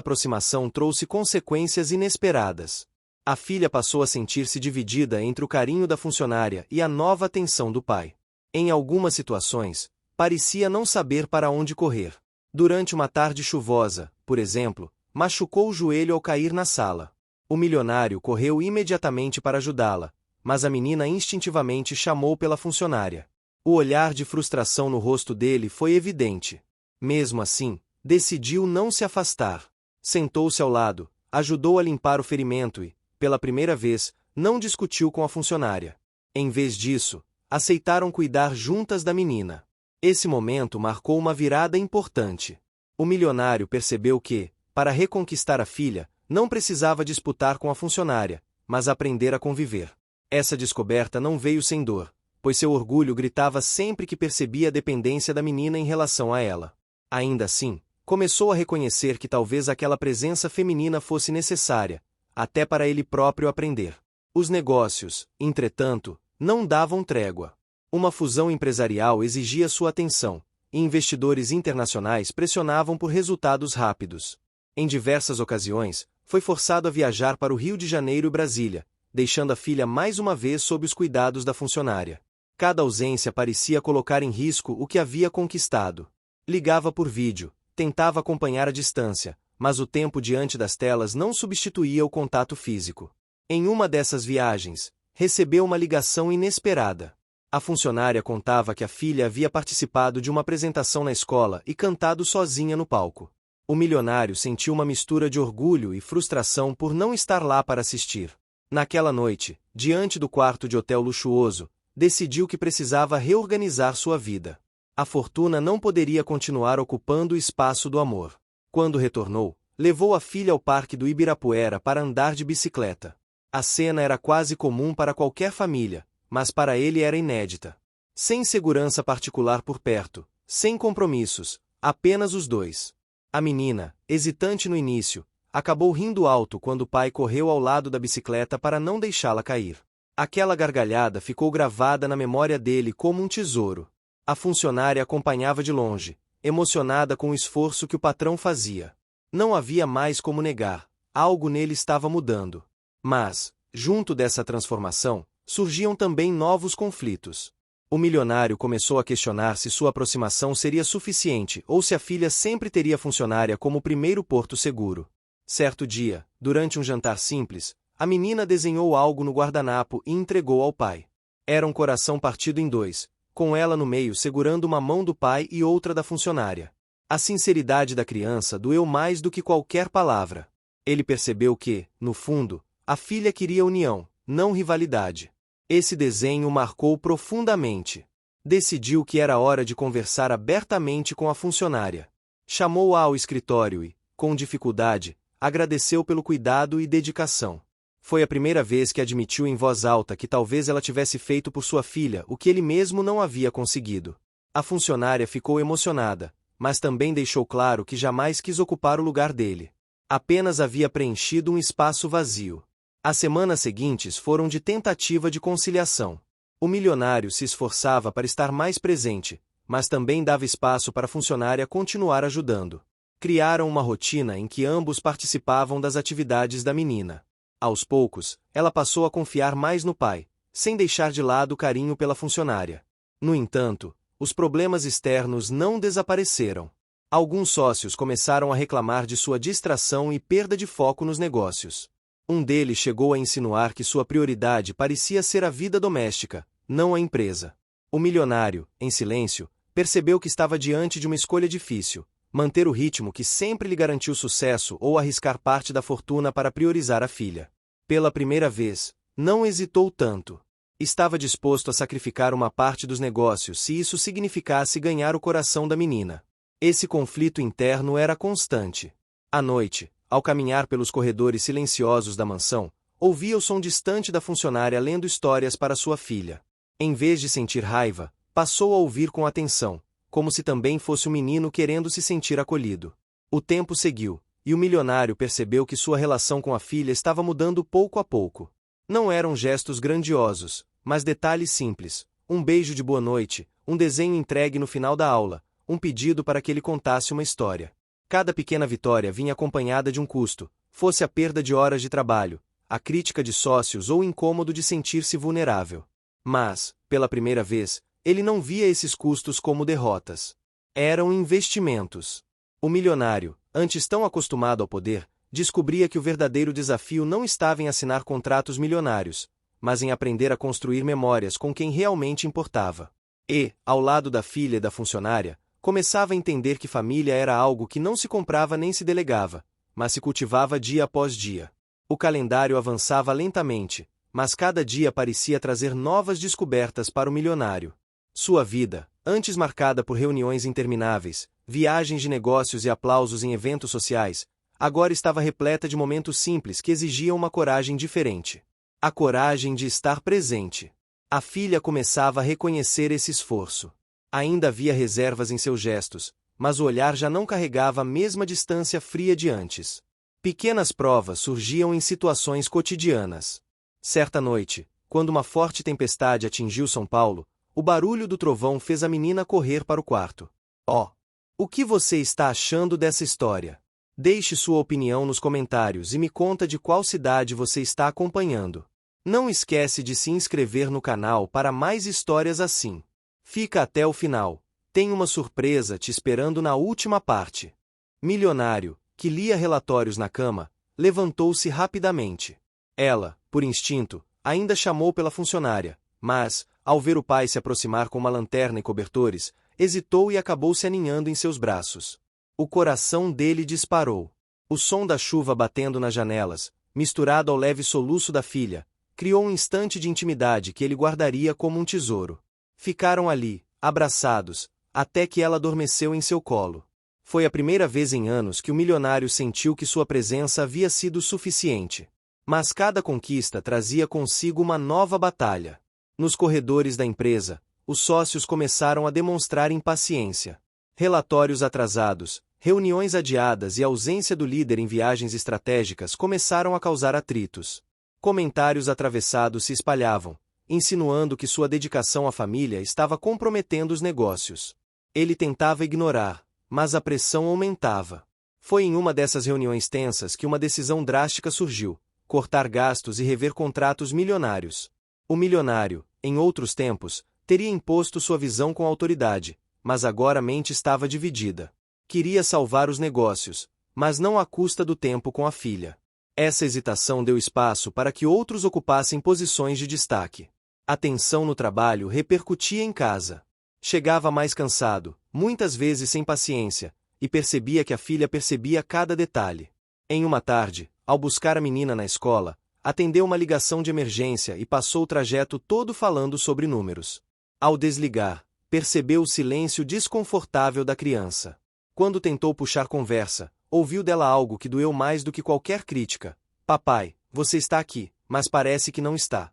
aproximação trouxe consequências inesperadas. A filha passou a sentir-se dividida entre o carinho da funcionária e a nova atenção do pai. Em algumas situações, parecia não saber para onde correr. Durante uma tarde chuvosa, por exemplo, machucou o joelho ao cair na sala. O milionário correu imediatamente para ajudá-la, mas a menina instintivamente chamou pela funcionária. O olhar de frustração no rosto dele foi evidente. Mesmo assim, decidiu não se afastar. Sentou-se ao lado, ajudou a limpar o ferimento e, pela primeira vez, não discutiu com a funcionária. Em vez disso, aceitaram cuidar juntas da menina. Esse momento marcou uma virada importante. O milionário percebeu que, para reconquistar a filha, não precisava disputar com a funcionária, mas aprender a conviver. Essa descoberta não veio sem dor, pois seu orgulho gritava sempre que percebia a dependência da menina em relação a ela. Ainda assim, começou a reconhecer que talvez aquela presença feminina fosse necessária, até para ele próprio aprender. Os negócios, entretanto, não davam trégua. Uma fusão empresarial exigia sua atenção, e investidores internacionais pressionavam por resultados rápidos. Em diversas ocasiões, foi forçado a viajar para o Rio de Janeiro e Brasília, deixando a filha mais uma vez sob os cuidados da funcionária. Cada ausência parecia colocar em risco o que havia conquistado. Ligava por vídeo, tentava acompanhar à distância, mas o tempo diante das telas não substituía o contato físico. Em uma dessas viagens, recebeu uma ligação inesperada. A funcionária contava que a filha havia participado de uma apresentação na escola e cantado sozinha no palco. O milionário sentiu uma mistura de orgulho e frustração por não estar lá para assistir. Naquela noite, diante do quarto de hotel luxuoso, decidiu que precisava reorganizar sua vida. A fortuna não poderia continuar ocupando o espaço do amor. Quando retornou, levou a filha ao parque do Ibirapuera para andar de bicicleta. A cena era quase comum para qualquer família, mas para ele era inédita. Sem segurança particular por perto, sem compromissos, apenas os dois. A menina, hesitante no início, acabou rindo alto quando o pai correu ao lado da bicicleta para não deixá-la cair. Aquela gargalhada ficou gravada na memória dele como um tesouro. A funcionária acompanhava de longe, emocionada com o esforço que o patrão fazia. Não havia mais como negar, algo nele estava mudando. Mas, junto dessa transformação, surgiam também novos conflitos. O milionário começou a questionar se sua aproximação seria suficiente ou se a filha sempre teria a funcionária como o primeiro porto seguro. Certo dia, durante um jantar simples, a menina desenhou algo no guardanapo e entregou ao pai. Era um coração partido em dois, com ela no meio segurando uma mão do pai e outra da funcionária. A sinceridade da criança doeu mais do que qualquer palavra. Ele percebeu que, no fundo, a filha queria união, não rivalidade. Esse desenho o marcou profundamente. Decidiu que era hora de conversar abertamente com a funcionária. Chamou-a ao escritório e, com dificuldade, agradeceu pelo cuidado e dedicação. Foi a primeira vez que admitiu em voz alta que talvez ela tivesse feito por sua filha o que ele mesmo não havia conseguido. A funcionária ficou emocionada, mas também deixou claro que jamais quis ocupar o lugar dele. Apenas havia preenchido um espaço vazio. As semanas seguintes foram de tentativa de conciliação. O milionário se esforçava para estar mais presente, mas também dava espaço para a funcionária continuar ajudando. Criaram uma rotina em que ambos participavam das atividades da menina. Aos poucos, ela passou a confiar mais no pai, sem deixar de lado o carinho pela funcionária. No entanto, os problemas externos não desapareceram. Alguns sócios começaram a reclamar de sua distração e perda de foco nos negócios. Um deles chegou a insinuar que sua prioridade parecia ser a vida doméstica, não a empresa. O milionário, em silêncio, percebeu que estava diante de uma escolha difícil: manter o ritmo que sempre lhe garantiu sucesso ou arriscar parte da fortuna para priorizar a filha. Pela primeira vez, não hesitou tanto. Estava disposto a sacrificar uma parte dos negócios se isso significasse ganhar o coração da menina. Esse conflito interno era constante. À noite, ao caminhar pelos corredores silenciosos da mansão, ouvia o som distante da funcionária lendo histórias para sua filha. Em vez de sentir raiva, passou a ouvir com atenção, como se também fosse um menino querendo se sentir acolhido. O tempo seguiu, e o milionário percebeu que sua relação com a filha estava mudando pouco a pouco. Não eram gestos grandiosos, mas detalhes simples: um beijo de boa noite, um desenho entregue no final da aula, um pedido para que ele contasse uma história. Cada pequena vitória vinha acompanhada de um custo, fosse a perda de horas de trabalho, a crítica de sócios ou o incômodo de sentir-se vulnerável. Mas, pela primeira vez, ele não via esses custos como derrotas. Eram investimentos. O milionário, antes tão acostumado ao poder, descobria que o verdadeiro desafio não estava em assinar contratos milionários, mas em aprender a construir memórias com quem realmente importava. E, ao lado da filha e da funcionária, começava a entender que família era algo que não se comprava nem se delegava, mas se cultivava dia após dia. O calendário avançava lentamente, mas cada dia parecia trazer novas descobertas para o milionário. Sua vida, antes marcada por reuniões intermináveis, viagens de negócios e aplausos em eventos sociais, agora estava repleta de momentos simples que exigiam uma coragem diferente. A coragem de estar presente. A filha começava a reconhecer esse esforço. Ainda havia reservas em seus gestos, mas o olhar já não carregava a mesma distância fria de antes. Pequenas provas surgiam em situações cotidianas. Certa noite, quando uma forte tempestade atingiu São Paulo, o barulho do trovão fez a menina correr para o quarto. Oh! O que você está achando dessa história? Deixe sua opinião nos comentários e me conta de qual cidade você está acompanhando. Não esquece de se inscrever no canal para mais histórias assim. Fica até o final. Tem uma surpresa te esperando na última parte. Milionário, que lia relatórios na cama, levantou-se rapidamente. Ela, por instinto, ainda chamou pela funcionária, mas, ao ver o pai se aproximar com uma lanterna e cobertores, hesitou e acabou se aninhando em seus braços. O coração dele disparou. O som da chuva batendo nas janelas, misturado ao leve soluço da filha, criou um instante de intimidade que ele guardaria como um tesouro. Ficaram ali, abraçados, até que ela adormeceu em seu colo. Foi a primeira vez em anos que o milionário sentiu que sua presença havia sido suficiente. Mas cada conquista trazia consigo uma nova batalha. Nos corredores da empresa, os sócios começaram a demonstrar impaciência. Relatórios atrasados, reuniões adiadas e a ausência do líder em viagens estratégicas começaram a causar atritos. Comentários atravessados se espalhavam, insinuando que sua dedicação à família estava comprometendo os negócios. Ele tentava ignorar, mas a pressão aumentava. Foi em uma dessas reuniões tensas que uma decisão drástica surgiu: cortar gastos e rever contratos milionários. O milionário, em outros tempos, teria imposto sua visão com autoridade, mas agora a mente estava dividida. Queria salvar os negócios, mas não à custa do tempo com a filha. Essa hesitação deu espaço para que outros ocupassem posições de destaque. A tensão no trabalho repercutia em casa. Chegava mais cansado, muitas vezes sem paciência, e percebia que a filha percebia cada detalhe. Em uma tarde, ao buscar a menina na escola, atendeu uma ligação de emergência e passou o trajeto todo falando sobre números. Ao desligar, percebeu o silêncio desconfortável da criança. Quando tentou puxar conversa, ouviu dela algo que doeu mais do que qualquer crítica: "Papai, você está aqui, mas parece que não está."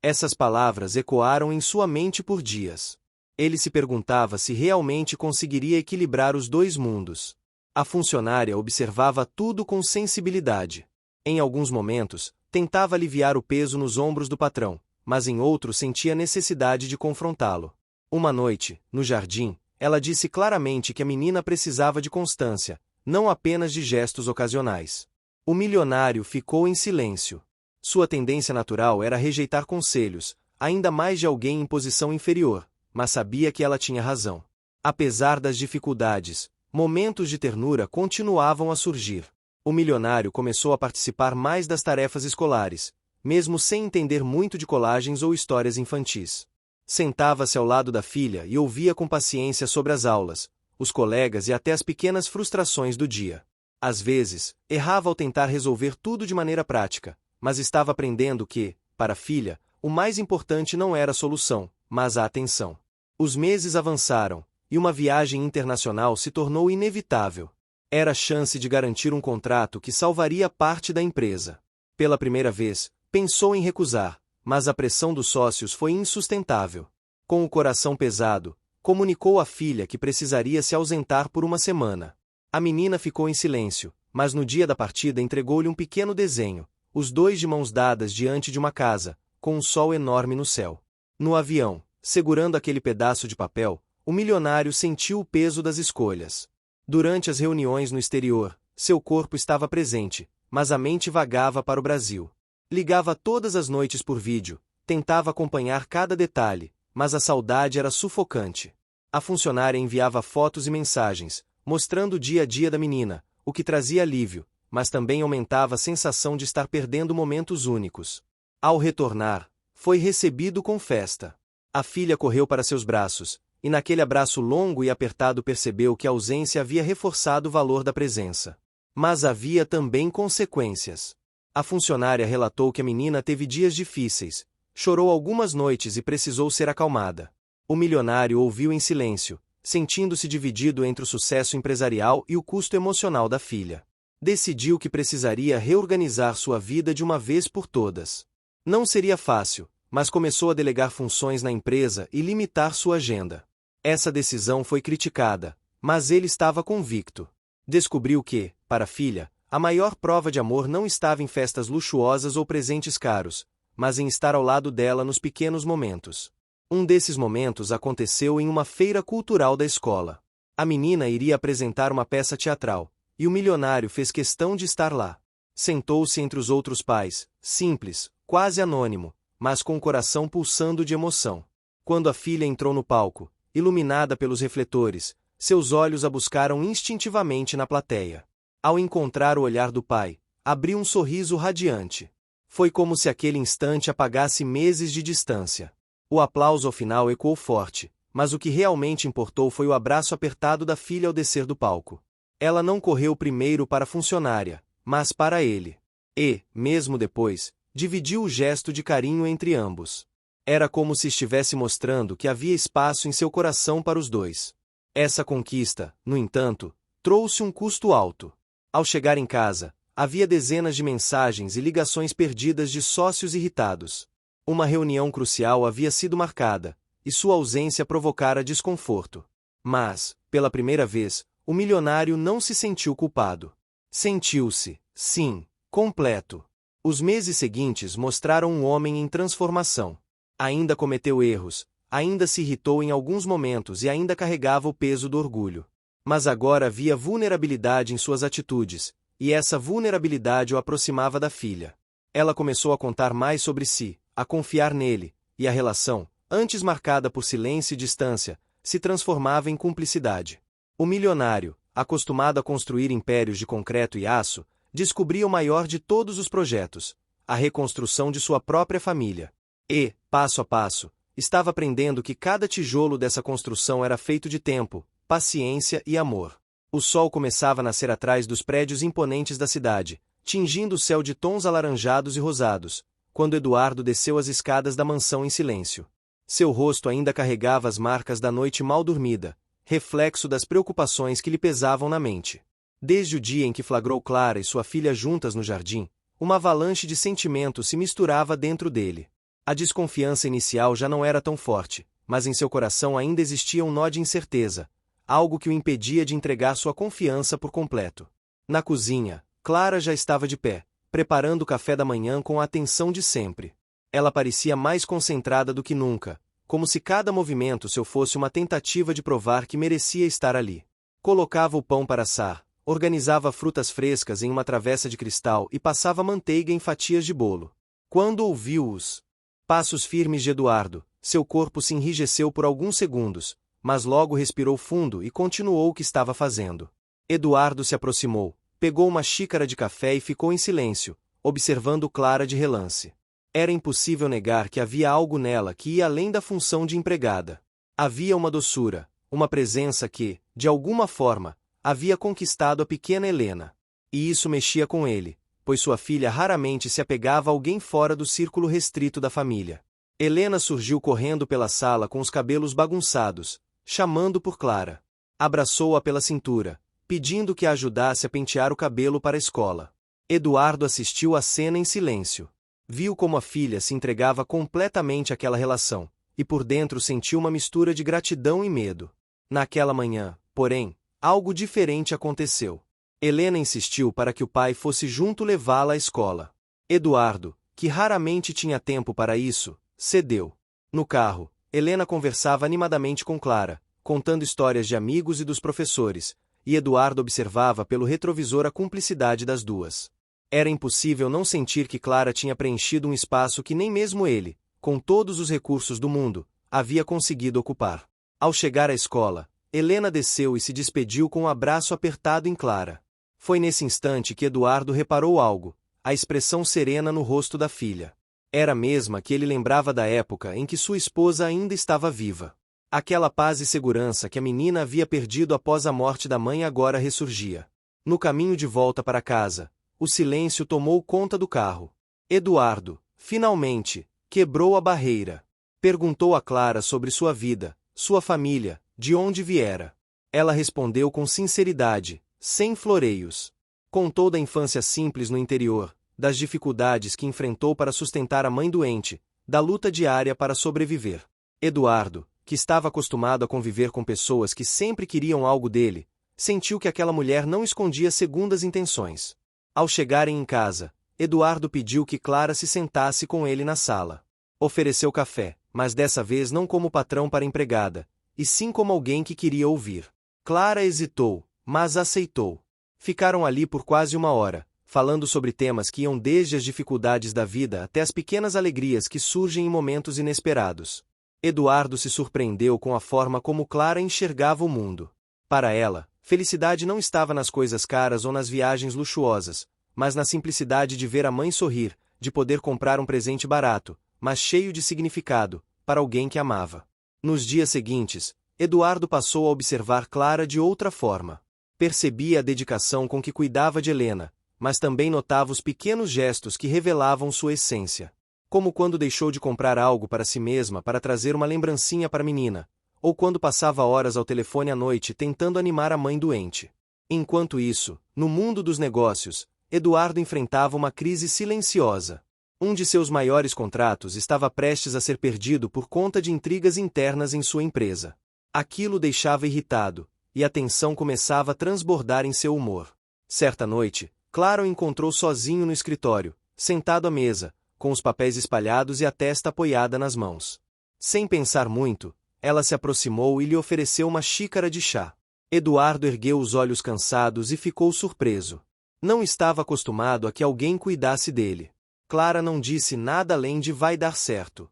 Essas palavras ecoaram em sua mente por dias. Ele se perguntava se realmente conseguiria equilibrar os dois mundos. A funcionária observava tudo com sensibilidade. Em alguns momentos, tentava aliviar o peso nos ombros do patrão, mas em outros sentia necessidade de confrontá-lo. Uma noite, no jardim, ela disse claramente que a menina precisava de constância, não apenas de gestos ocasionais. O milionário ficou em silêncio. Sua tendência natural era rejeitar conselhos, ainda mais de alguém em posição inferior, mas sabia que ela tinha razão. Apesar das dificuldades, momentos de ternura continuavam a surgir. O milionário começou a participar mais das tarefas escolares, mesmo sem entender muito de colagens ou histórias infantis. Sentava-se ao lado da filha e ouvia com paciência sobre as aulas, os colegas e até as pequenas frustrações do dia. Às vezes, errava ao tentar resolver tudo de maneira prática, mas estava aprendendo que, para a filha, o mais importante não era a solução, mas a atenção. Os meses avançaram, e uma viagem internacional se tornou inevitável. Era a chance de garantir um contrato que salvaria parte da empresa. Pela primeira vez, pensou em recusar, mas a pressão dos sócios foi insustentável. Com o coração pesado, comunicou à filha que precisaria se ausentar por uma semana. A menina ficou em silêncio, mas no dia da partida entregou-lhe um pequeno desenho, os dois de mãos dadas diante de uma casa, com um sol enorme no céu. No avião, segurando aquele pedaço de papel, o milionário sentiu o peso das escolhas. Durante as reuniões no exterior, seu corpo estava presente, mas a mente vagava para o Brasil. Ligava todas as noites por vídeo, tentava acompanhar cada detalhe, mas a saudade era sufocante. A funcionária enviava fotos e mensagens, mostrando o dia a dia da menina, o que trazia alívio, mas também aumentava a sensação de estar perdendo momentos únicos. Ao retornar, foi recebido com festa. A filha correu para seus braços, e naquele abraço longo e apertado percebeu que a ausência havia reforçado o valor da presença. Mas havia também consequências. A funcionária relatou que a menina teve dias difíceis, chorou algumas noites e precisou ser acalmada. O milionário ouviu em silêncio, sentindo-se dividido entre o sucesso empresarial e o custo emocional da filha. Decidiu que precisaria reorganizar sua vida de uma vez por todas. Não seria fácil, mas começou a delegar funções na empresa e limitar sua agenda. Essa decisão foi criticada, mas ele estava convicto. Descobriu que, para a filha, a maior prova de amor não estava em festas luxuosas ou presentes caros, mas em estar ao lado dela nos pequenos momentos. Um desses momentos aconteceu em uma feira cultural da escola. A menina iria apresentar uma peça teatral, e o milionário fez questão de estar lá. Sentou-se entre os outros pais, simples, quase anônimo, mas com o coração pulsando de emoção. Quando a filha entrou no palco, iluminada pelos refletores, seus olhos a buscaram instintivamente na plateia. Ao encontrar o olhar do pai, abriu um sorriso radiante. Foi como se aquele instante apagasse meses de distância. O aplauso ao final ecoou forte, mas o que realmente importou foi o abraço apertado da filha ao descer do palco. Ela não correu primeiro para a funcionária, mas para ele. E, mesmo depois, dividiu o gesto de carinho entre ambos. Era como se estivesse mostrando que havia espaço em seu coração para os dois. Essa conquista, no entanto, trouxe um custo alto. Ao chegar em casa, havia dezenas de mensagens e ligações perdidas de sócios irritados. Uma reunião crucial havia sido marcada, e sua ausência provocara desconforto. Mas, pela primeira vez, o milionário não se sentiu culpado. Sentiu-se, sim, completo. Os meses seguintes mostraram um homem em transformação. Ainda cometeu erros, ainda se irritou em alguns momentos e ainda carregava o peso do orgulho. Mas agora havia vulnerabilidade em suas atitudes, e essa vulnerabilidade o aproximava da filha. Ela começou a contar mais sobre si, a confiar nele, e a relação, antes marcada por silêncio e distância, se transformava em cumplicidade. O milionário, acostumado a construir impérios de concreto e aço, descobria o maior de todos os projetos, a reconstrução de sua própria família. E, passo a passo, estava aprendendo que cada tijolo dessa construção era feito de tempo, paciência e amor. O sol começava a nascer atrás dos prédios imponentes da cidade, tingindo o céu de tons alaranjados e rosados, quando Eduardo desceu as escadas da mansão em silêncio. Seu rosto ainda carregava as marcas da noite mal dormida, reflexo das preocupações que lhe pesavam na mente. Desde o dia em que flagrou Clara e sua filha juntas no jardim, uma avalanche de sentimentos se misturava dentro dele. A desconfiança inicial já não era tão forte, mas em seu coração ainda existia um nó de incerteza, algo que o impedia de entregar sua confiança por completo. Na cozinha, Clara já estava de pé, preparando o café da manhã com a atenção de sempre. Ela parecia mais concentrada do que nunca, como se cada movimento seu fosse uma tentativa de provar que merecia estar ali. Colocava o pão para assar, organizava frutas frescas em uma travessa de cristal e passava manteiga em fatias de bolo. Quando ouviu os passos firmes de Eduardo, seu corpo se enrijeceu por alguns segundos, mas logo respirou fundo e continuou o que estava fazendo. Eduardo se aproximou, pegou uma xícara de café e ficou em silêncio, observando Clara de relance. Era impossível negar que havia algo nela que ia além da função de empregada. Havia uma doçura, uma presença que, de alguma forma, havia conquistado a pequena Helena. E isso mexia com ele, pois sua filha raramente se apegava a alguém fora do círculo restrito da família. Helena surgiu correndo pela sala com os cabelos bagunçados, chamando por Clara. Abraçou-a pela cintura, pedindo que a ajudasse a pentear o cabelo para a escola. Eduardo assistiu à cena em silêncio. Viu como a filha se entregava completamente àquela relação, e por dentro sentiu uma mistura de gratidão e medo. Naquela manhã, porém, algo diferente aconteceu. Helena insistiu para que o pai fosse junto levá-la à escola. Eduardo, que raramente tinha tempo para isso, cedeu. No carro, Helena conversava animadamente com Clara, contando histórias de amigos e dos professores, e Eduardo observava pelo retrovisor a cumplicidade das duas. Era impossível não sentir que Clara tinha preenchido um espaço que nem mesmo ele, com todos os recursos do mundo, havia conseguido ocupar. Ao chegar à escola, Helena desceu e se despediu com um abraço apertado em Clara. Foi nesse instante que Eduardo reparou algo, a expressão serena no rosto da filha. Era a mesma que ele lembrava da época em que sua esposa ainda estava viva. Aquela paz e segurança que a menina havia perdido após a morte da mãe agora ressurgia. No caminho de volta para casa, o silêncio tomou conta do carro. Eduardo, finalmente, quebrou a barreira. Perguntou a Clara sobre sua vida, sua família, de onde viera. Ela respondeu com sinceridade, sem floreios. Contou da infância simples no interior, das dificuldades que enfrentou para sustentar a mãe doente, da luta diária para sobreviver. Eduardo, que estava acostumado a conviver com pessoas que sempre queriam algo dele, sentiu que aquela mulher não escondia segundas intenções. Ao chegarem em casa, Eduardo pediu que Clara se sentasse com ele na sala. Ofereceu café, mas dessa vez não como patrão para empregada, e sim como alguém que queria ouvir. Clara hesitou, mas aceitou. Ficaram ali por quase uma hora, falando sobre temas que iam desde as dificuldades da vida até as pequenas alegrias que surgem em momentos inesperados. Eduardo se surpreendeu com a forma como Clara enxergava o mundo. Para ela, felicidade não estava nas coisas caras ou nas viagens luxuosas, mas na simplicidade de ver a mãe sorrir, de poder comprar um presente barato, mas cheio de significado, para alguém que amava. Nos dias seguintes, Eduardo passou a observar Clara de outra forma. Percebia a dedicação com que cuidava de Helena, mas também notava os pequenos gestos que revelavam sua essência. Como quando deixou de comprar algo para si mesma para trazer uma lembrancinha para a menina, ou quando passava horas ao telefone à noite tentando animar a mãe doente. Enquanto isso, no mundo dos negócios, Eduardo enfrentava uma crise silenciosa. Um de seus maiores contratos estava prestes a ser perdido por conta de intrigas internas em sua empresa. Aquilo o deixava irritado, e a tensão começava a transbordar em seu humor. Certa noite, Clara o encontrou sozinho no escritório, sentado à mesa, com os papéis espalhados e a testa apoiada nas mãos. Sem pensar muito, ela se aproximou e lhe ofereceu uma xícara de chá. Eduardo ergueu os olhos cansados e ficou surpreso. Não estava acostumado a que alguém cuidasse dele. Clara não disse nada além de "vai dar certo".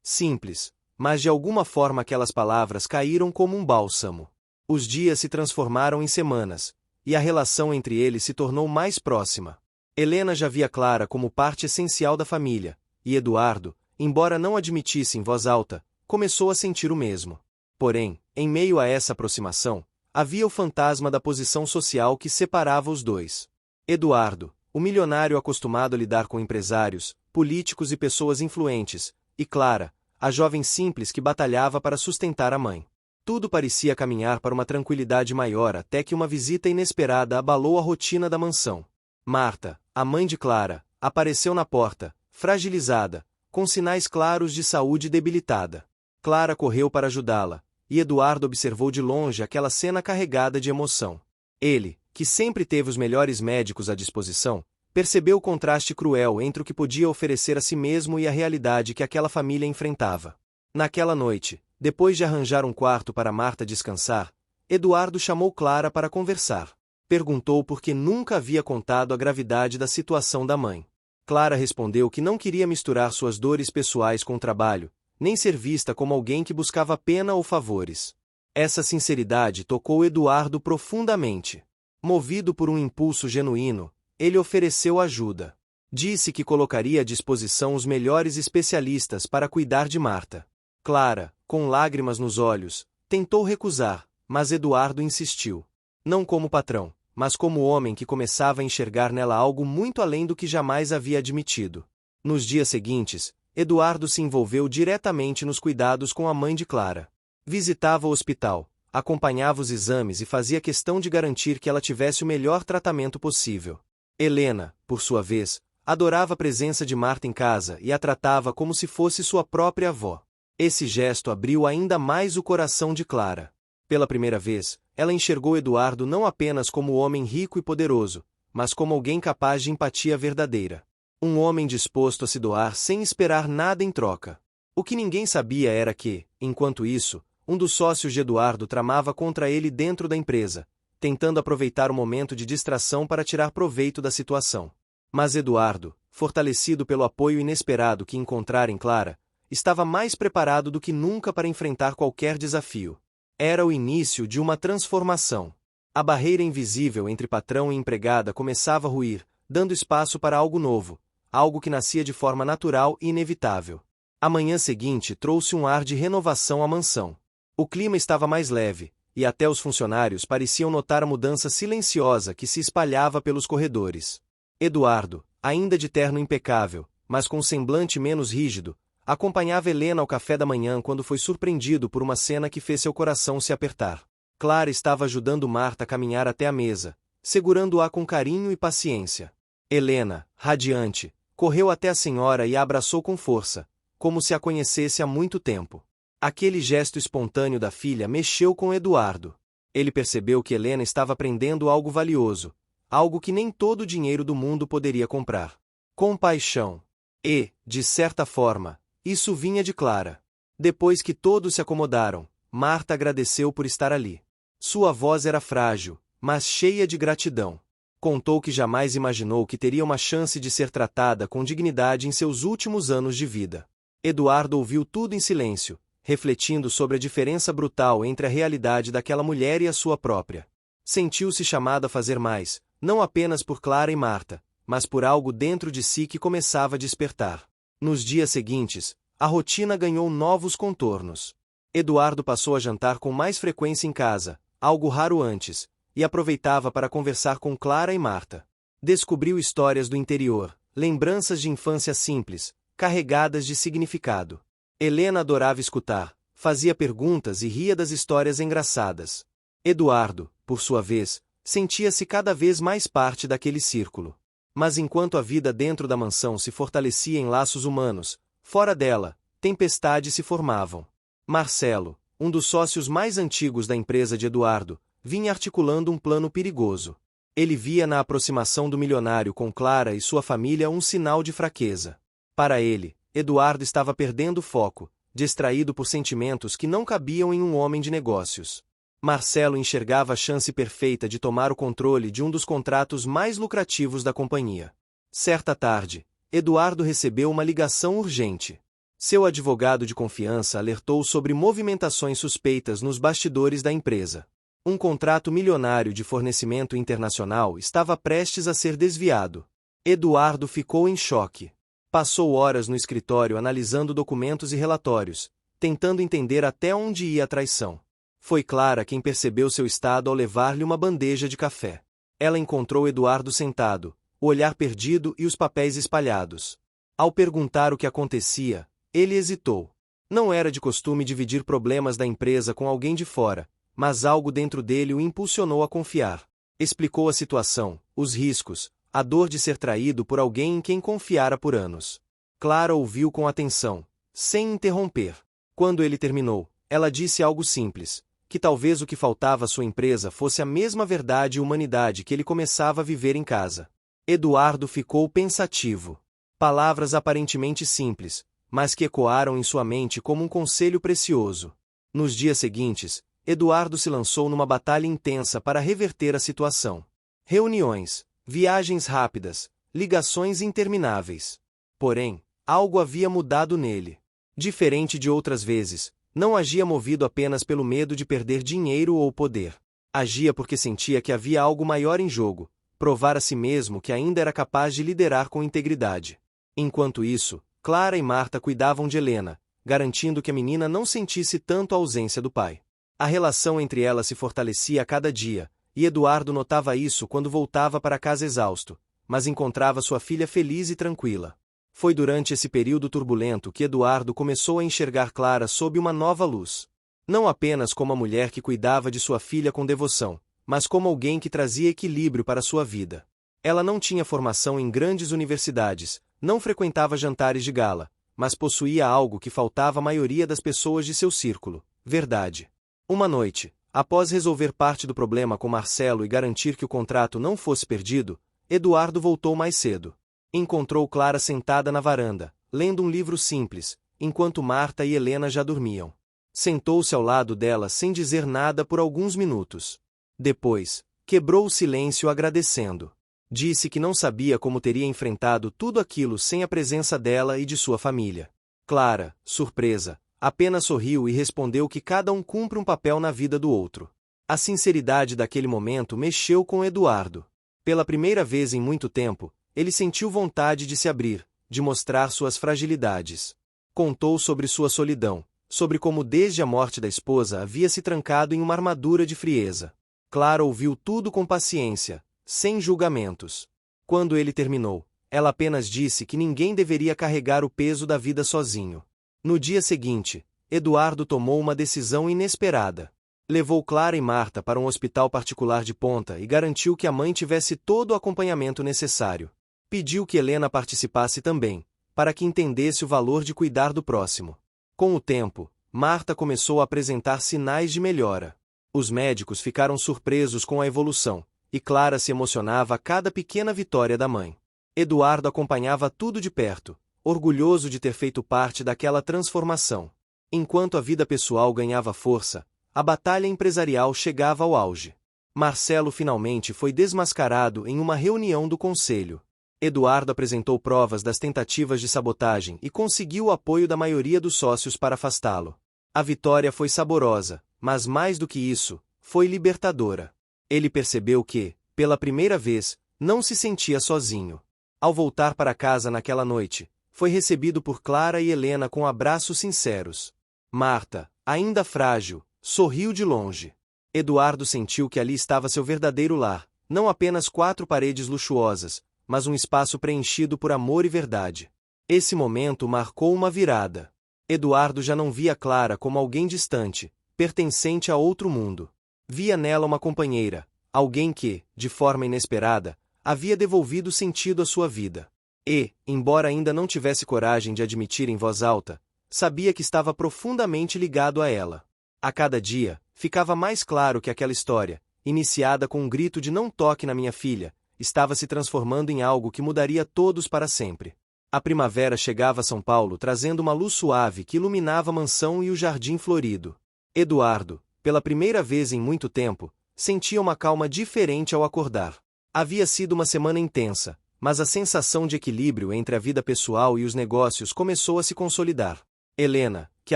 Simples, mas de alguma forma aquelas palavras caíram como um bálsamo. Os dias se transformaram em semanas, e a relação entre eles se tornou mais próxima. Helena já via Clara como parte essencial da família, e Eduardo, embora não admitisse em voz alta, começou a sentir o mesmo. Porém, em meio a essa aproximação, havia o fantasma da posição social que separava os dois. Eduardo, o milionário acostumado a lidar com empresários, políticos e pessoas influentes, e Clara, a jovem simples que batalhava para sustentar a mãe. Tudo parecia caminhar para uma tranquilidade maior até que uma visita inesperada abalou a rotina da mansão. Marta, a mãe de Clara, apareceu na porta, fragilizada, com sinais claros de saúde debilitada. Clara correu para ajudá-la, e Eduardo observou de longe aquela cena carregada de emoção. Ele, que sempre teve os melhores médicos à disposição, percebeu o contraste cruel entre o que podia oferecer a si mesmo e a realidade que aquela família enfrentava. Naquela noite, depois de arranjar um quarto para Marta descansar, Eduardo chamou Clara para conversar. Perguntou por que nunca havia contado a gravidade da situação da mãe. Clara respondeu que não queria misturar suas dores pessoais com o trabalho, nem ser vista como alguém que buscava pena ou favores. Essa sinceridade tocou Eduardo profundamente. Movido por um impulso genuíno, ele ofereceu ajuda. Disse que colocaria à disposição os melhores especialistas para cuidar de Marta. Clara, com lágrimas nos olhos, tentou recusar, mas Eduardo insistiu. Não como patrão, mas como homem que começava a enxergar nela algo muito além do que jamais havia admitido. Nos dias seguintes, Eduardo se envolveu diretamente nos cuidados com a mãe de Clara. Visitava o hospital, acompanhava os exames e fazia questão de garantir que ela tivesse o melhor tratamento possível. Helena, por sua vez, adorava a presença de Marta em casa e a tratava como se fosse sua própria avó. Esse gesto abriu ainda mais o coração de Clara. Pela primeira vez, ela enxergou Eduardo não apenas como um homem rico e poderoso, mas como alguém capaz de empatia verdadeira. Um homem disposto a se doar sem esperar nada em troca. O que ninguém sabia era que, enquanto isso, um dos sócios de Eduardo tramava contra ele dentro da empresa, tentando aproveitar o momento de distração para tirar proveito da situação. Mas Eduardo, fortalecido pelo apoio inesperado que encontrara em Clara, estava mais preparado do que nunca para enfrentar qualquer desafio. Era o início de uma transformação. A barreira invisível entre patrão e empregada começava a ruir, dando espaço para algo novo, algo que nascia de forma natural e inevitável. A manhã seguinte trouxe um ar de renovação à mansão. O clima estava mais leve, e até os funcionários pareciam notar a mudança silenciosa que se espalhava pelos corredores. Eduardo, ainda de terno impecável, mas com um semblante menos rígido, acompanhava Helena ao café da manhã quando foi surpreendido por uma cena que fez seu coração se apertar. Clara estava ajudando Marta a caminhar até a mesa, segurando-a com carinho e paciência. Helena, radiante, correu até a senhora e a abraçou com força, como se a conhecesse há muito tempo. Aquele gesto espontâneo da filha mexeu com Eduardo. Ele percebeu que Helena estava aprendendo algo valioso, algo que nem todo o dinheiro do mundo poderia comprar. Compaixão. E, de certa forma, isso vinha de Clara. Depois que todos se acomodaram, Marta agradeceu por estar ali. Sua voz era frágil, mas cheia de gratidão. Contou que jamais imaginou que teria uma chance de ser tratada com dignidade em seus últimos anos de vida. Eduardo ouviu tudo em silêncio, refletindo sobre a diferença brutal entre a realidade daquela mulher e a sua própria. Sentiu-se chamado a fazer mais, não apenas por Clara e Marta, mas por algo dentro de si que começava a despertar. Nos dias seguintes, a rotina ganhou novos contornos. Eduardo passou a jantar com mais frequência em casa, algo raro antes, e aproveitava para conversar com Clara e Marta. Descobriu histórias do interior, lembranças de infância simples, carregadas de significado. Helena adorava escutar, fazia perguntas e ria das histórias engraçadas. Eduardo, por sua vez, sentia-se cada vez mais parte daquele círculo. Mas enquanto a vida dentro da mansão se fortalecia em laços humanos, fora dela, tempestades se formavam. Marcelo, um dos sócios mais antigos da empresa de Eduardo, vinha articulando um plano perigoso. Ele via na aproximação do milionário com Clara e sua família um sinal de fraqueza. Para ele, Eduardo estava perdendo o foco, distraído por sentimentos que não cabiam em um homem de negócios. Marcelo enxergava a chance perfeita de tomar o controle de um dos contratos mais lucrativos da companhia. Certa tarde, Eduardo recebeu uma ligação urgente. Seu advogado de confiança alertou sobre movimentações suspeitas nos bastidores da empresa. Um contrato milionário de fornecimento internacional estava prestes a ser desviado. Eduardo ficou em choque. Passou horas no escritório analisando documentos e relatórios, tentando entender até onde ia a traição. Foi Clara quem percebeu seu estado ao levar-lhe uma bandeja de café. Ela encontrou Eduardo sentado, o olhar perdido e os papéis espalhados. Ao perguntar o que acontecia, ele hesitou. Não era de costume dividir problemas da empresa com alguém de fora, mas algo dentro dele o impulsionou a confiar. Explicou a situação, os riscos, a dor de ser traído por alguém em quem confiara por anos. Clara ouviu com atenção, sem interromper. Quando ele terminou, ela disse algo simples, que talvez o que faltava à sua empresa fosse a mesma verdade e humanidade que ele começava a viver em casa. Eduardo ficou pensativo. Palavras aparentemente simples, mas que ecoaram em sua mente como um conselho precioso. Nos dias seguintes, Eduardo se lançou numa batalha intensa para reverter a situação. Reuniões, viagens rápidas, ligações intermináveis. Porém, algo havia mudado nele. Diferente de outras vezes, não agia movido apenas pelo medo de perder dinheiro ou poder. Agia porque sentia que havia algo maior em jogo, provar a si mesmo que ainda era capaz de liderar com integridade. Enquanto isso, Clara e Marta cuidavam de Helena, garantindo que a menina não sentisse tanto a ausência do pai. A relação entre elas se fortalecia a cada dia, e Eduardo notava isso quando voltava para casa exausto, mas encontrava sua filha feliz e tranquila. Foi durante esse período turbulento que Eduardo começou a enxergar Clara sob uma nova luz. Não apenas como a mulher que cuidava de sua filha com devoção, mas como alguém que trazia equilíbrio para sua vida. Ela não tinha formação em grandes universidades, não frequentava jantares de gala, mas possuía algo que faltava à maioria das pessoas de seu círculo: verdade. Uma noite, após resolver parte do problema com Marcelo e garantir que o contrato não fosse perdido, Eduardo voltou mais cedo. Encontrou Clara sentada na varanda, lendo um livro simples, enquanto Marta e Helena já dormiam. Sentou-se ao lado dela sem dizer nada por alguns minutos. Depois, quebrou o silêncio agradecendo. Disse que não sabia como teria enfrentado tudo aquilo sem a presença dela e de sua família. Clara, surpresa, apenas sorriu e respondeu que cada um cumpre um papel na vida do outro. A sinceridade daquele momento mexeu com Eduardo. Pela primeira vez em muito tempo, ele sentiu vontade de se abrir, de mostrar suas fragilidades. Contou sobre sua solidão, sobre como desde a morte da esposa havia se trancado em uma armadura de frieza. Clara ouviu tudo com paciência, sem julgamentos. Quando ele terminou, ela apenas disse que ninguém deveria carregar o peso da vida sozinho. No dia seguinte, Eduardo tomou uma decisão inesperada. Levou Clara e Marta para um hospital particular de ponta e garantiu que a mãe tivesse todo o acompanhamento necessário. Pediu que Helena participasse também, para que entendesse o valor de cuidar do próximo. Com o tempo, Marta começou a apresentar sinais de melhora. Os médicos ficaram surpresos com a evolução, e Clara se emocionava a cada pequena vitória da mãe. Eduardo acompanhava tudo de perto, orgulhoso de ter feito parte daquela transformação. Enquanto a vida pessoal ganhava força, a batalha empresarial chegava ao auge. Marcelo finalmente foi desmascarado em uma reunião do conselho. Eduardo apresentou provas das tentativas de sabotagem e conseguiu o apoio da maioria dos sócios para afastá-lo. A vitória foi saborosa, mas mais do que isso, foi libertadora. Ele percebeu que, pela primeira vez, não se sentia sozinho. Ao voltar para casa naquela noite, foi recebido por Clara e Helena com abraços sinceros. Marta, ainda frágil, sorriu de longe. Eduardo sentiu que ali estava seu verdadeiro lar, não apenas 4 paredes luxuosas, mas um espaço preenchido por amor e verdade. Esse momento marcou uma virada. Eduardo já não via Clara como alguém distante, pertencente a outro mundo. Via nela uma companheira, alguém que, de forma inesperada, havia devolvido sentido à sua vida. E, embora ainda não tivesse coragem de admitir em voz alta, sabia que estava profundamente ligado a ela. A cada dia, ficava mais claro que aquela história, iniciada com um grito de "não toque na minha filha", estava se transformando em algo que mudaria todos para sempre. A primavera chegava a São Paulo trazendo uma luz suave que iluminava a mansão e o jardim florido. Eduardo, pela primeira vez em muito tempo, sentia uma calma diferente ao acordar. Havia sido uma semana intensa, mas a sensação de equilíbrio entre a vida pessoal e os negócios começou a se consolidar. Helena, que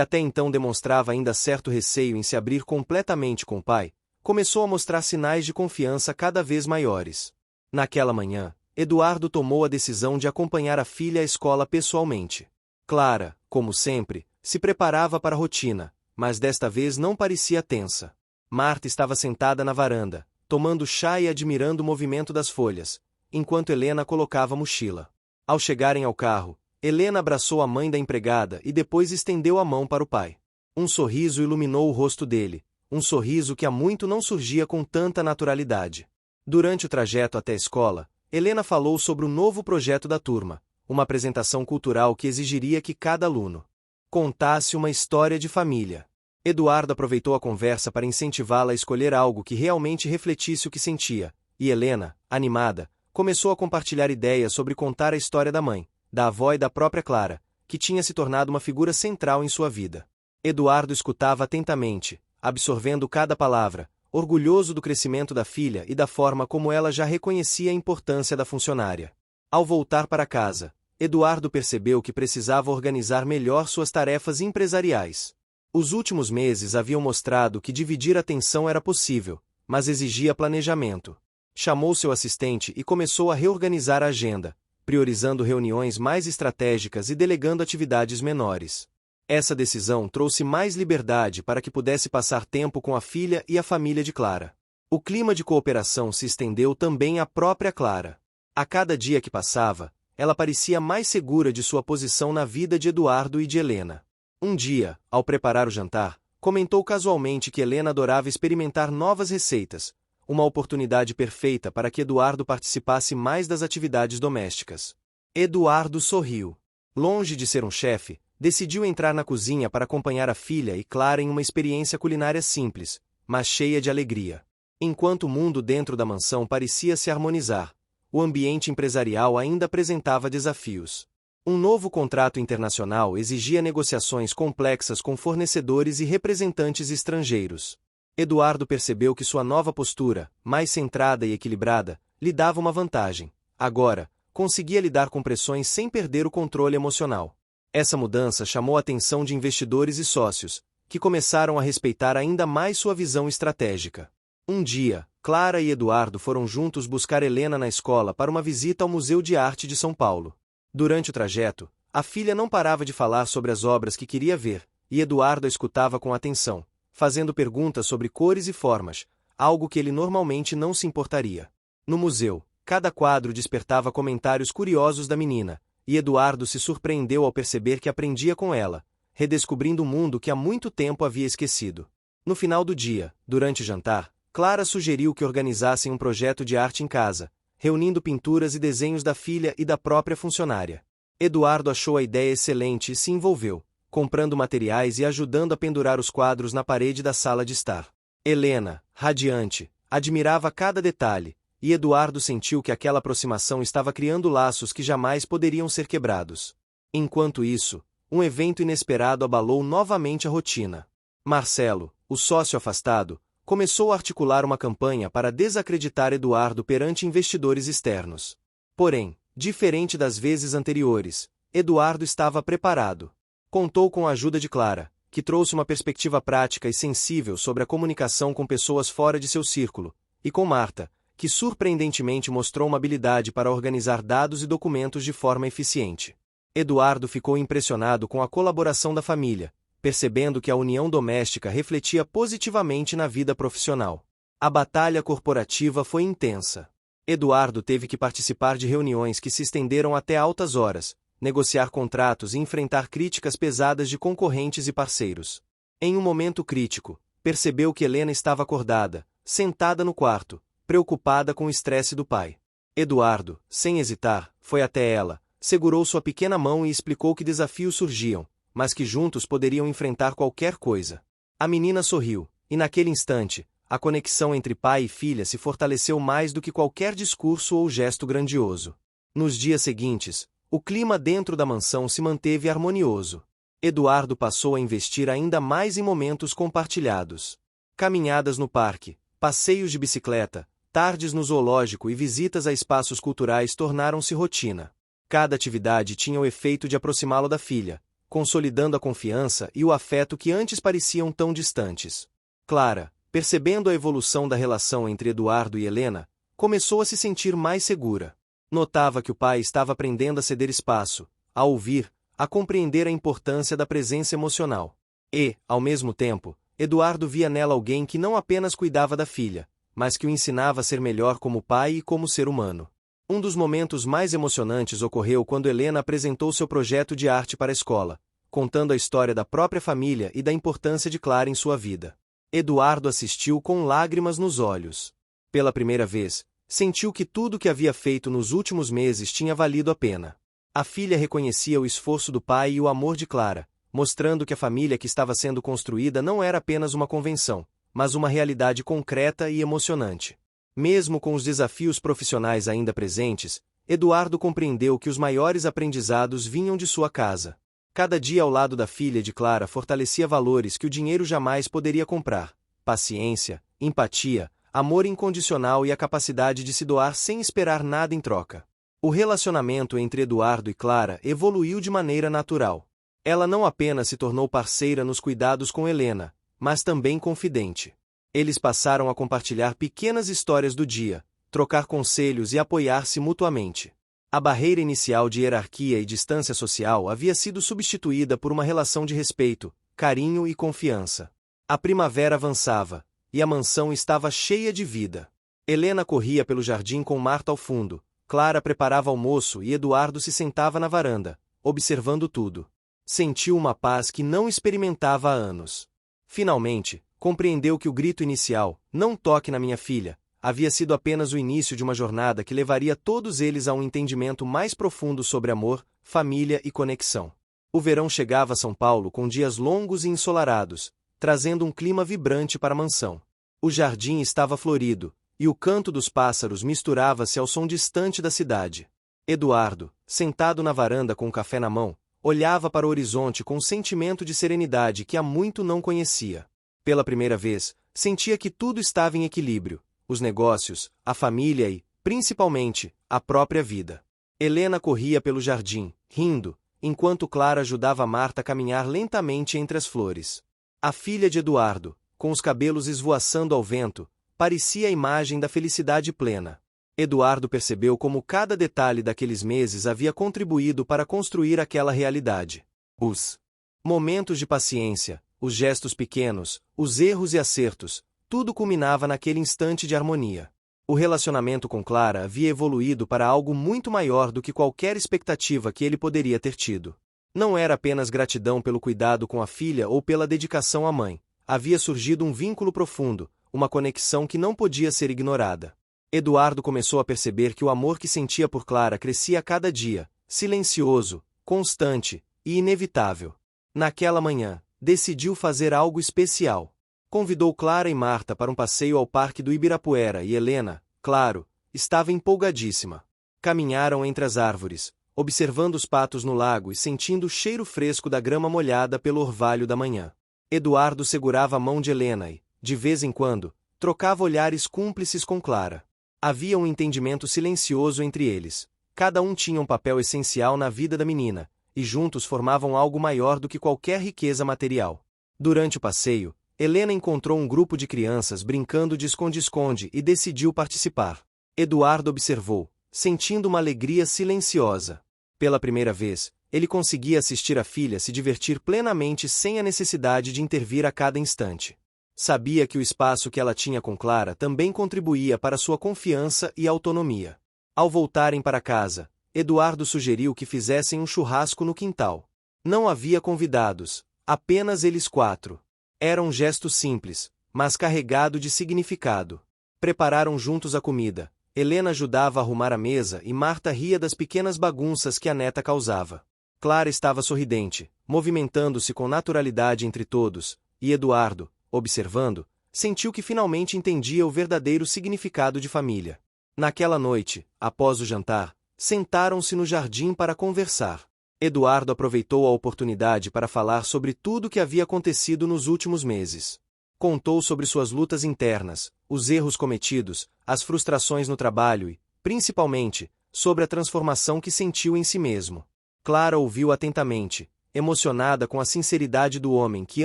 até então demonstrava ainda certo receio em se abrir completamente com o pai, começou a mostrar sinais de confiança cada vez maiores. Naquela manhã, Eduardo tomou a decisão de acompanhar a filha à escola pessoalmente. Clara, como sempre, se preparava para a rotina, mas desta vez não parecia tensa. Marta estava sentada na varanda, tomando chá e admirando o movimento das folhas, enquanto Helena colocava a mochila. Ao chegarem ao carro, Helena abraçou a mãe da empregada e depois estendeu a mão para o pai. Um sorriso iluminou o rosto dele, um sorriso que há muito não surgia com tanta naturalidade. Durante o trajeto até a escola, Helena falou sobre o novo projeto da turma, uma apresentação cultural que exigiria que cada aluno contasse uma história de família. Eduardo aproveitou a conversa para incentivá-la a escolher algo que realmente refletisse o que sentia, e Helena, animada, começou a compartilhar ideias sobre contar a história da mãe, da avó e da própria Clara, que tinha se tornado uma figura central em sua vida. Eduardo escutava atentamente, absorvendo cada palavra, orgulhoso do crescimento da filha e da forma como ela já reconhecia a importância da funcionária. Ao voltar para casa, Eduardo percebeu que precisava organizar melhor suas tarefas empresariais. Os últimos meses haviam mostrado que dividir a atenção era possível, mas exigia planejamento. Chamou seu assistente e começou a reorganizar a agenda, priorizando reuniões mais estratégicas e delegando atividades menores. Essa decisão trouxe mais liberdade para que pudesse passar tempo com a filha e a família de Clara. O clima de cooperação se estendeu também à própria Clara. A cada dia que passava, ela parecia mais segura de sua posição na vida de Eduardo e de Helena. Um dia, ao preparar o jantar, Comentou casualmente que Helena adorava experimentar novas receitas, uma oportunidade perfeita para que Eduardo participasse mais das atividades domésticas. Eduardo sorriu. Longe de ser um chefe, decidiu entrar na cozinha para acompanhar a filha e Clara em uma experiência culinária simples, mas cheia de alegria. Enquanto o mundo dentro da mansão parecia se harmonizar, o ambiente empresarial ainda apresentava desafios. Um novo contrato internacional exigia negociações complexas com fornecedores e representantes estrangeiros. Eduardo percebeu que sua nova postura, mais centrada e equilibrada, lhe dava uma vantagem. Agora, conseguia lidar com pressões sem perder o controle emocional. Essa mudança chamou a atenção de investidores e sócios, que começaram a respeitar ainda mais sua visão estratégica. Um dia, Clara e Eduardo foram juntos buscar Helena na escola para uma visita ao Museu de Arte de São Paulo. Durante o trajeto, a filha não parava de falar sobre as obras que queria ver, e Eduardo a escutava com atenção, fazendo perguntas sobre cores e formas, algo que ele normalmente não se importaria. No museu, cada quadro despertava comentários curiosos da menina, e Eduardo se surpreendeu ao perceber que aprendia com ela, redescobrindo um mundo que há muito tempo havia esquecido. No final do dia, durante o jantar, Clara sugeriu que organizassem um projeto de arte em casa, reunindo pinturas e desenhos da filha e da própria funcionária. Eduardo achou a ideia excelente e se envolveu, comprando materiais e ajudando a pendurar os quadros na parede da sala de estar. Helena, radiante, admirava cada detalhe, e Eduardo sentiu que aquela aproximação estava criando laços que jamais poderiam ser quebrados. Enquanto isso, um evento inesperado abalou novamente a rotina. Marcelo, o sócio afastado, começou a articular uma campanha para desacreditar Eduardo perante investidores externos. Porém, diferente das vezes anteriores, Eduardo estava preparado. Contou com a ajuda de Clara, que trouxe uma perspectiva prática e sensível sobre a comunicação com pessoas fora de seu círculo, e com Marta, que surpreendentemente mostrou uma habilidade para organizar dados e documentos de forma eficiente. Eduardo ficou impressionado com a colaboração da família, percebendo que a união doméstica refletia positivamente na vida profissional. A batalha corporativa foi intensa. Eduardo teve que participar de reuniões que se estenderam até altas horas, negociar contratos e enfrentar críticas pesadas de concorrentes e parceiros. Em um momento crítico, percebeu que Helena estava acordada, sentada no quarto, preocupada com o estresse do pai. Eduardo, sem hesitar, foi até ela, segurou sua pequena mão e explicou que desafios surgiam, mas que juntos poderiam enfrentar qualquer coisa. A menina sorriu, e naquele instante, a conexão entre pai e filha se fortaleceu mais do que qualquer discurso ou gesto grandioso. Nos dias seguintes, o clima dentro da mansão se manteve harmonioso. Eduardo passou a investir ainda mais em momentos compartilhados. Caminhadas no parque, passeios de bicicleta, tardes no zoológico e visitas a espaços culturais tornaram-se rotina. Cada atividade tinha o efeito de aproximá-lo da filha, consolidando a confiança e o afeto que antes pareciam tão distantes. Clara, percebendo a evolução da relação entre Eduardo e Helena, começou a se sentir mais segura. Notava que o pai estava aprendendo a ceder espaço, a ouvir, a compreender a importância da presença emocional. E, ao mesmo tempo, Eduardo via nela alguém que não apenas cuidava da filha, mas que o ensinava a ser melhor como pai e como ser humano. Um dos momentos mais emocionantes ocorreu quando Helena apresentou seu projeto de arte para a escola, contando a história da própria família e da importância de Clara em sua vida. Eduardo assistiu com lágrimas nos olhos. Pela primeira vez, sentiu que tudo o que havia feito nos últimos meses tinha valido a pena. A filha reconhecia o esforço do pai e o amor de Clara, mostrando que a família que estava sendo construída não era apenas uma convenção, mas uma realidade concreta e emocionante. Mesmo com os desafios profissionais ainda presentes, Eduardo compreendeu que os maiores aprendizados vinham de sua casa. Cada dia ao lado da filha de Clara fortalecia valores que o dinheiro jamais poderia comprar: paciência, empatia, amor incondicional e a capacidade de se doar sem esperar nada em troca. O relacionamento entre Eduardo e Clara evoluiu de maneira natural. Ela não apenas se tornou parceira nos cuidados com Helena, mas também confidente. Eles passaram a compartilhar pequenas histórias do dia, trocar conselhos e apoiar-se mutuamente. A barreira inicial de hierarquia e distância social havia sido substituída por uma relação de respeito, carinho e confiança. A primavera avançava, e a mansão estava cheia de vida. Helena corria pelo jardim com Marta ao fundo, Clara preparava almoço e Eduardo se sentava na varanda, observando tudo. Sentiu uma paz que não experimentava há anos. Finalmente, compreendeu que o grito inicial, "Não toque na minha filha", havia sido apenas o início de uma jornada que levaria todos eles a um entendimento mais profundo sobre amor, família e conexão. O verão chegava a São Paulo com dias longos e ensolarados, trazendo um clima vibrante para a mansão. O jardim estava florido, e o canto dos pássaros misturava-se ao som distante da cidade. Eduardo, sentado na varanda com um café na mão, olhava para o horizonte com um sentimento de serenidade que há muito não conhecia. Pela primeira vez, sentia que tudo estava em equilíbrio: os negócios, a família e, principalmente, a própria vida. Helena corria pelo jardim, rindo, enquanto Clara ajudava Marta a caminhar lentamente entre as flores. A filha de Eduardo, com os cabelos esvoaçando ao vento, parecia a imagem da felicidade plena. Eduardo percebeu como cada detalhe daqueles meses havia contribuído para construir aquela realidade. Os momentos de paciência, os gestos pequenos, os erros e acertos, tudo culminava naquele instante de harmonia. O relacionamento com Clara havia evoluído para algo muito maior do que qualquer expectativa que ele poderia ter tido. Não era apenas gratidão pelo cuidado com a filha ou pela dedicação à mãe. Havia surgido um vínculo profundo, uma conexão que não podia ser ignorada. Eduardo começou a perceber que o amor que sentia por Clara crescia a cada dia, silencioso, constante e inevitável. Naquela manhã, decidiu fazer algo especial. Convidou Clara e Marta para um passeio ao Parque do Ibirapuera e Helena, claro, estava empolgadíssima. Caminharam entre as árvores, observando os patos no lago e sentindo o cheiro fresco da grama molhada pelo orvalho da manhã. Eduardo segurava a mão de Helena e, de vez em quando, trocava olhares cúmplices com Clara. Havia um entendimento silencioso entre eles. Cada um tinha um papel essencial na vida da menina, e juntos formavam algo maior do que qualquer riqueza material. Durante o passeio, Helena encontrou um grupo de crianças brincando de esconde-esconde e decidiu participar. Eduardo observou, sentindo uma alegria silenciosa. Pela primeira vez, ele conseguia assistir a filha se divertir plenamente sem a necessidade de intervir a cada instante. Sabia que o espaço que ela tinha com Clara também contribuía para sua confiança e autonomia. Ao voltarem para casa, Eduardo sugeriu que fizessem um churrasco no quintal. Não havia convidados, apenas eles quatro. Era um gesto simples, mas carregado de significado. Prepararam juntos a comida. Helena ajudava a arrumar a mesa e Marta ria das pequenas bagunças que a neta causava. Clara estava sorridente, movimentando-se com naturalidade entre todos, e Eduardo, observando, sentiu que finalmente entendia o verdadeiro significado de família. Naquela noite, após o jantar, sentaram-se no jardim para conversar. Eduardo aproveitou a oportunidade para falar sobre tudo o que havia acontecido nos últimos meses. Contou sobre suas lutas internas, os erros cometidos, as frustrações no trabalho e, principalmente, sobre a transformação que sentiu em si mesmo. Clara ouviu atentamente, emocionada com a sinceridade do homem que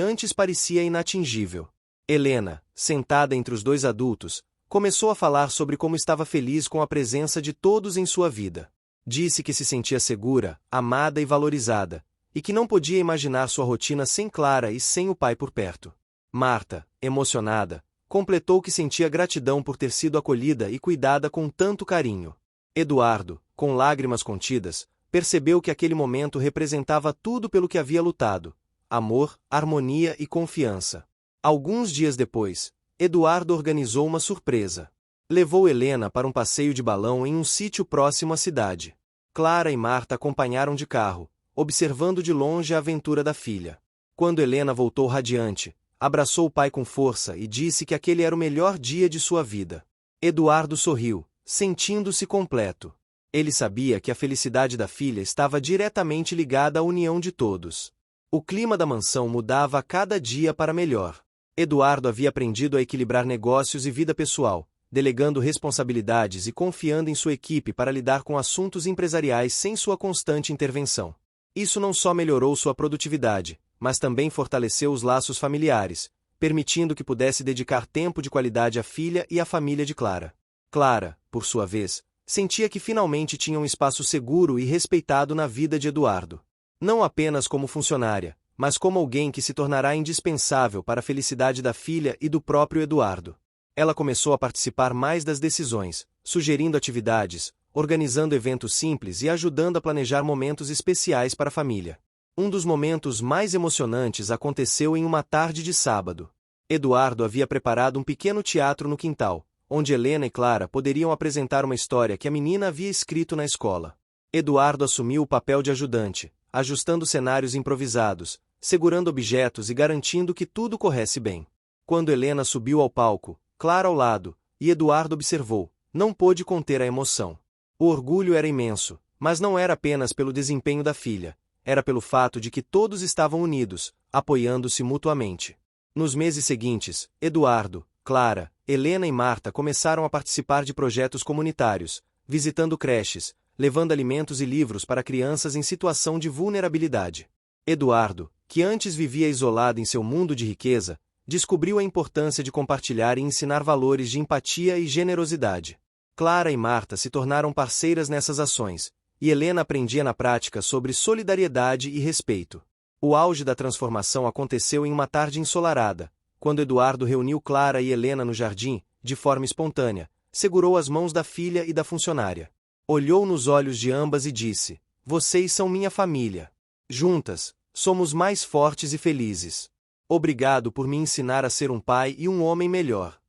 antes parecia inatingível. Helena, sentada entre os dois adultos, começou a falar sobre como estava feliz com a presença de todos em sua vida. Disse que se sentia segura, amada e valorizada, e que não podia imaginar sua rotina sem Clara e sem o pai por perto. Marta, emocionada, completou que sentia gratidão por ter sido acolhida e cuidada com tanto carinho. Eduardo, com lágrimas contidas, percebeu que aquele momento representava tudo pelo que havia lutado: amor, harmonia e confiança. Alguns dias depois, Eduardo organizou uma surpresa. Levou Helena para um passeio de balão em um sítio próximo à cidade. Clara e Marta acompanharam de carro, observando de longe a aventura da filha. Quando Helena voltou radiante, abraçou o pai com força e disse que aquele era o melhor dia de sua vida. Eduardo sorriu, sentindo-se completo. Ele sabia que a felicidade da filha estava diretamente ligada à união de todos. O clima da mansão mudava a cada dia para melhor. Eduardo havia aprendido a equilibrar negócios e vida pessoal, delegando responsabilidades e confiando em sua equipe para lidar com assuntos empresariais sem sua constante intervenção. Isso não só melhorou sua produtividade, mas também fortaleceu os laços familiares, permitindo que pudesse dedicar tempo de qualidade à filha e à família de Clara. Clara, por sua vez, sentia que finalmente tinha um espaço seguro e respeitado na vida de Eduardo. Não apenas como funcionária, mas como alguém que se tornará indispensável para a felicidade da filha e do próprio Eduardo. Ela começou a participar mais das decisões, sugerindo atividades, organizando eventos simples e ajudando a planejar momentos especiais para a família. Um dos momentos mais emocionantes aconteceu em uma tarde de sábado. Eduardo havia preparado um pequeno teatro no quintal, onde Helena e Clara poderiam apresentar uma história que a menina havia escrito na escola. Eduardo assumiu o papel de ajudante, ajustando cenários improvisados, segurando objetos e garantindo que tudo corresse bem. Quando Helena subiu ao palco, Clara ao lado, e Eduardo observou, não pôde conter a emoção. O orgulho era imenso, mas não era apenas pelo desempenho da filha, era pelo fato de que todos estavam unidos, apoiando-se mutuamente. Nos meses seguintes, Eduardo, Clara, Helena e Marta começaram a participar de projetos comunitários, visitando creches, levando alimentos e livros para crianças em situação de vulnerabilidade. Eduardo, que antes vivia isolado em seu mundo de riqueza, descobriu a importância de compartilhar e ensinar valores de empatia e generosidade. Clara e Marta se tornaram parceiras nessas ações, e Helena aprendia na prática sobre solidariedade e respeito. O auge da transformação aconteceu em uma tarde ensolarada, quando Eduardo reuniu Clara e Helena no jardim, de forma espontânea, segurou as mãos da filha e da funcionária. Olhou nos olhos de ambas e disse: "Vocês são minha família. Juntas, somos mais fortes e felizes. Obrigado por me ensinar a ser um pai e um homem melhor."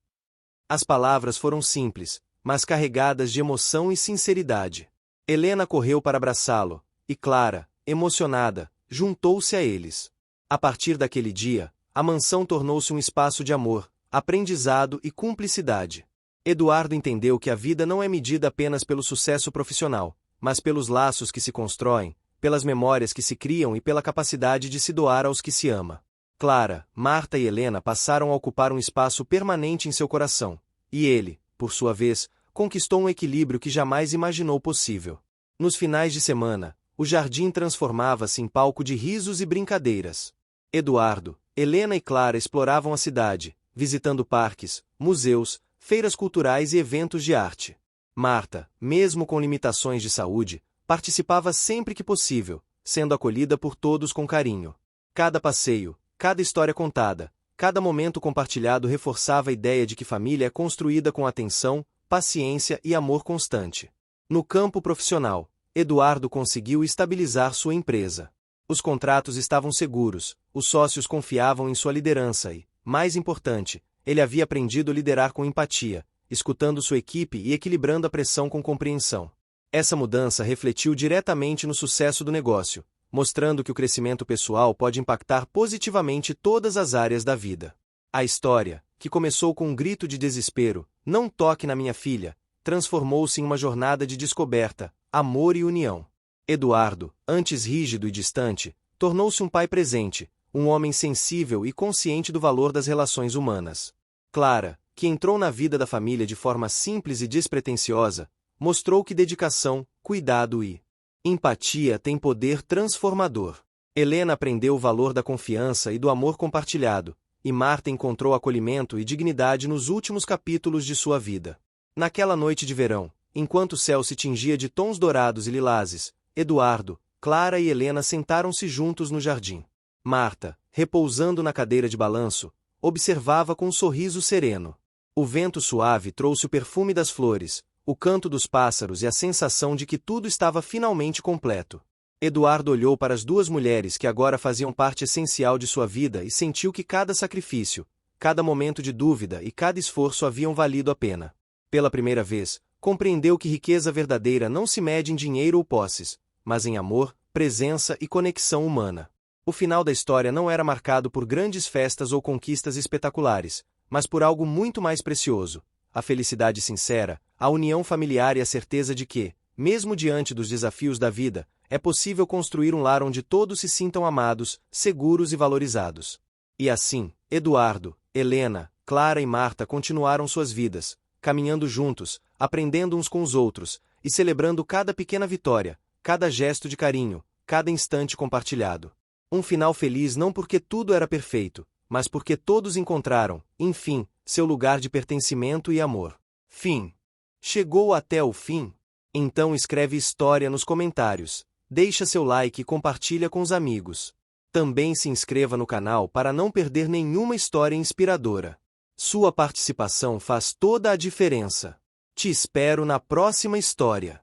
As palavras foram simples, mas carregadas de emoção e sinceridade. Helena correu para abraçá-lo, e Clara, emocionada, juntou-se a eles. A partir daquele dia, a mansão tornou-se um espaço de amor, aprendizado e cumplicidade. Eduardo entendeu que a vida não é medida apenas pelo sucesso profissional, mas pelos laços que se constroem, pelas memórias que se criam e pela capacidade de se doar aos que se ama. Clara, Marta e Helena passaram a ocupar um espaço permanente em seu coração, e ele, por sua vez, conquistou um equilíbrio que jamais imaginou possível. Nos finais de semana, o jardim transformava-se em palco de risos e brincadeiras. Eduardo, Helena e Clara exploravam a cidade, visitando parques, museus, feiras culturais e eventos de arte. Marta, mesmo com limitações de saúde, participava sempre que possível, sendo acolhida por todos com carinho. Cada passeio, cada história contada, cada momento compartilhado reforçava a ideia de que família é construída com atenção, paciência e amor constante. No campo profissional, Eduardo conseguiu estabilizar sua empresa. Os contratos estavam seguros, os sócios confiavam em sua liderança e, mais importante, ele havia aprendido a liderar com empatia, escutando sua equipe e equilibrando a pressão com compreensão. Essa mudança refletiu diretamente no sucesso do negócio, mostrando que o crescimento pessoal pode impactar positivamente todas as áreas da vida. A história, que começou com um grito de desespero, "Não toque na minha filha", transformou-se em uma jornada de descoberta, amor e união. Eduardo, antes rígido e distante, tornou-se um pai presente, um homem sensível e consciente do valor das relações humanas. Clara, que entrou na vida da família de forma simples e despretensiosa, mostrou que dedicação, cuidado e empatia têm poder transformador. Helena aprendeu o valor da confiança e do amor compartilhado, e Marta encontrou acolhimento e dignidade nos últimos capítulos de sua vida. Naquela noite de verão, enquanto o céu se tingia de tons dourados e lilazes, Eduardo, Clara e Helena sentaram-se juntos no jardim. Marta, repousando na cadeira de balanço, observava com um sorriso sereno. O vento suave trouxe o perfume das flores, o canto dos pássaros e a sensação de que tudo estava finalmente completo. Eduardo olhou para as duas mulheres que agora faziam parte essencial de sua vida e sentiu que cada sacrifício, cada momento de dúvida e cada esforço haviam valido a pena. Pela primeira vez, compreendeu que riqueza verdadeira não se mede em dinheiro ou posses, mas em amor, presença e conexão humana. O final da história não era marcado por grandes festas ou conquistas espetaculares, mas por algo muito mais precioso: a felicidade sincera, a união familiar e a certeza de que, mesmo diante dos desafios da vida, é possível construir um lar onde todos se sintam amados, seguros e valorizados. E assim, Eduardo, Helena, Clara e Marta continuaram suas vidas, caminhando juntos, aprendendo uns com os outros, e celebrando cada pequena vitória, cada gesto de carinho, cada instante compartilhado. Um final feliz não porque tudo era perfeito, mas porque todos encontraram, enfim, seu lugar de pertencimento e amor. Fim. Chegou até o fim? Então escreve história nos comentários, deixa seu like e compartilha com os amigos. Também se inscreva no canal para não perder nenhuma história inspiradora. Sua participação faz toda a diferença. Te espero na próxima história.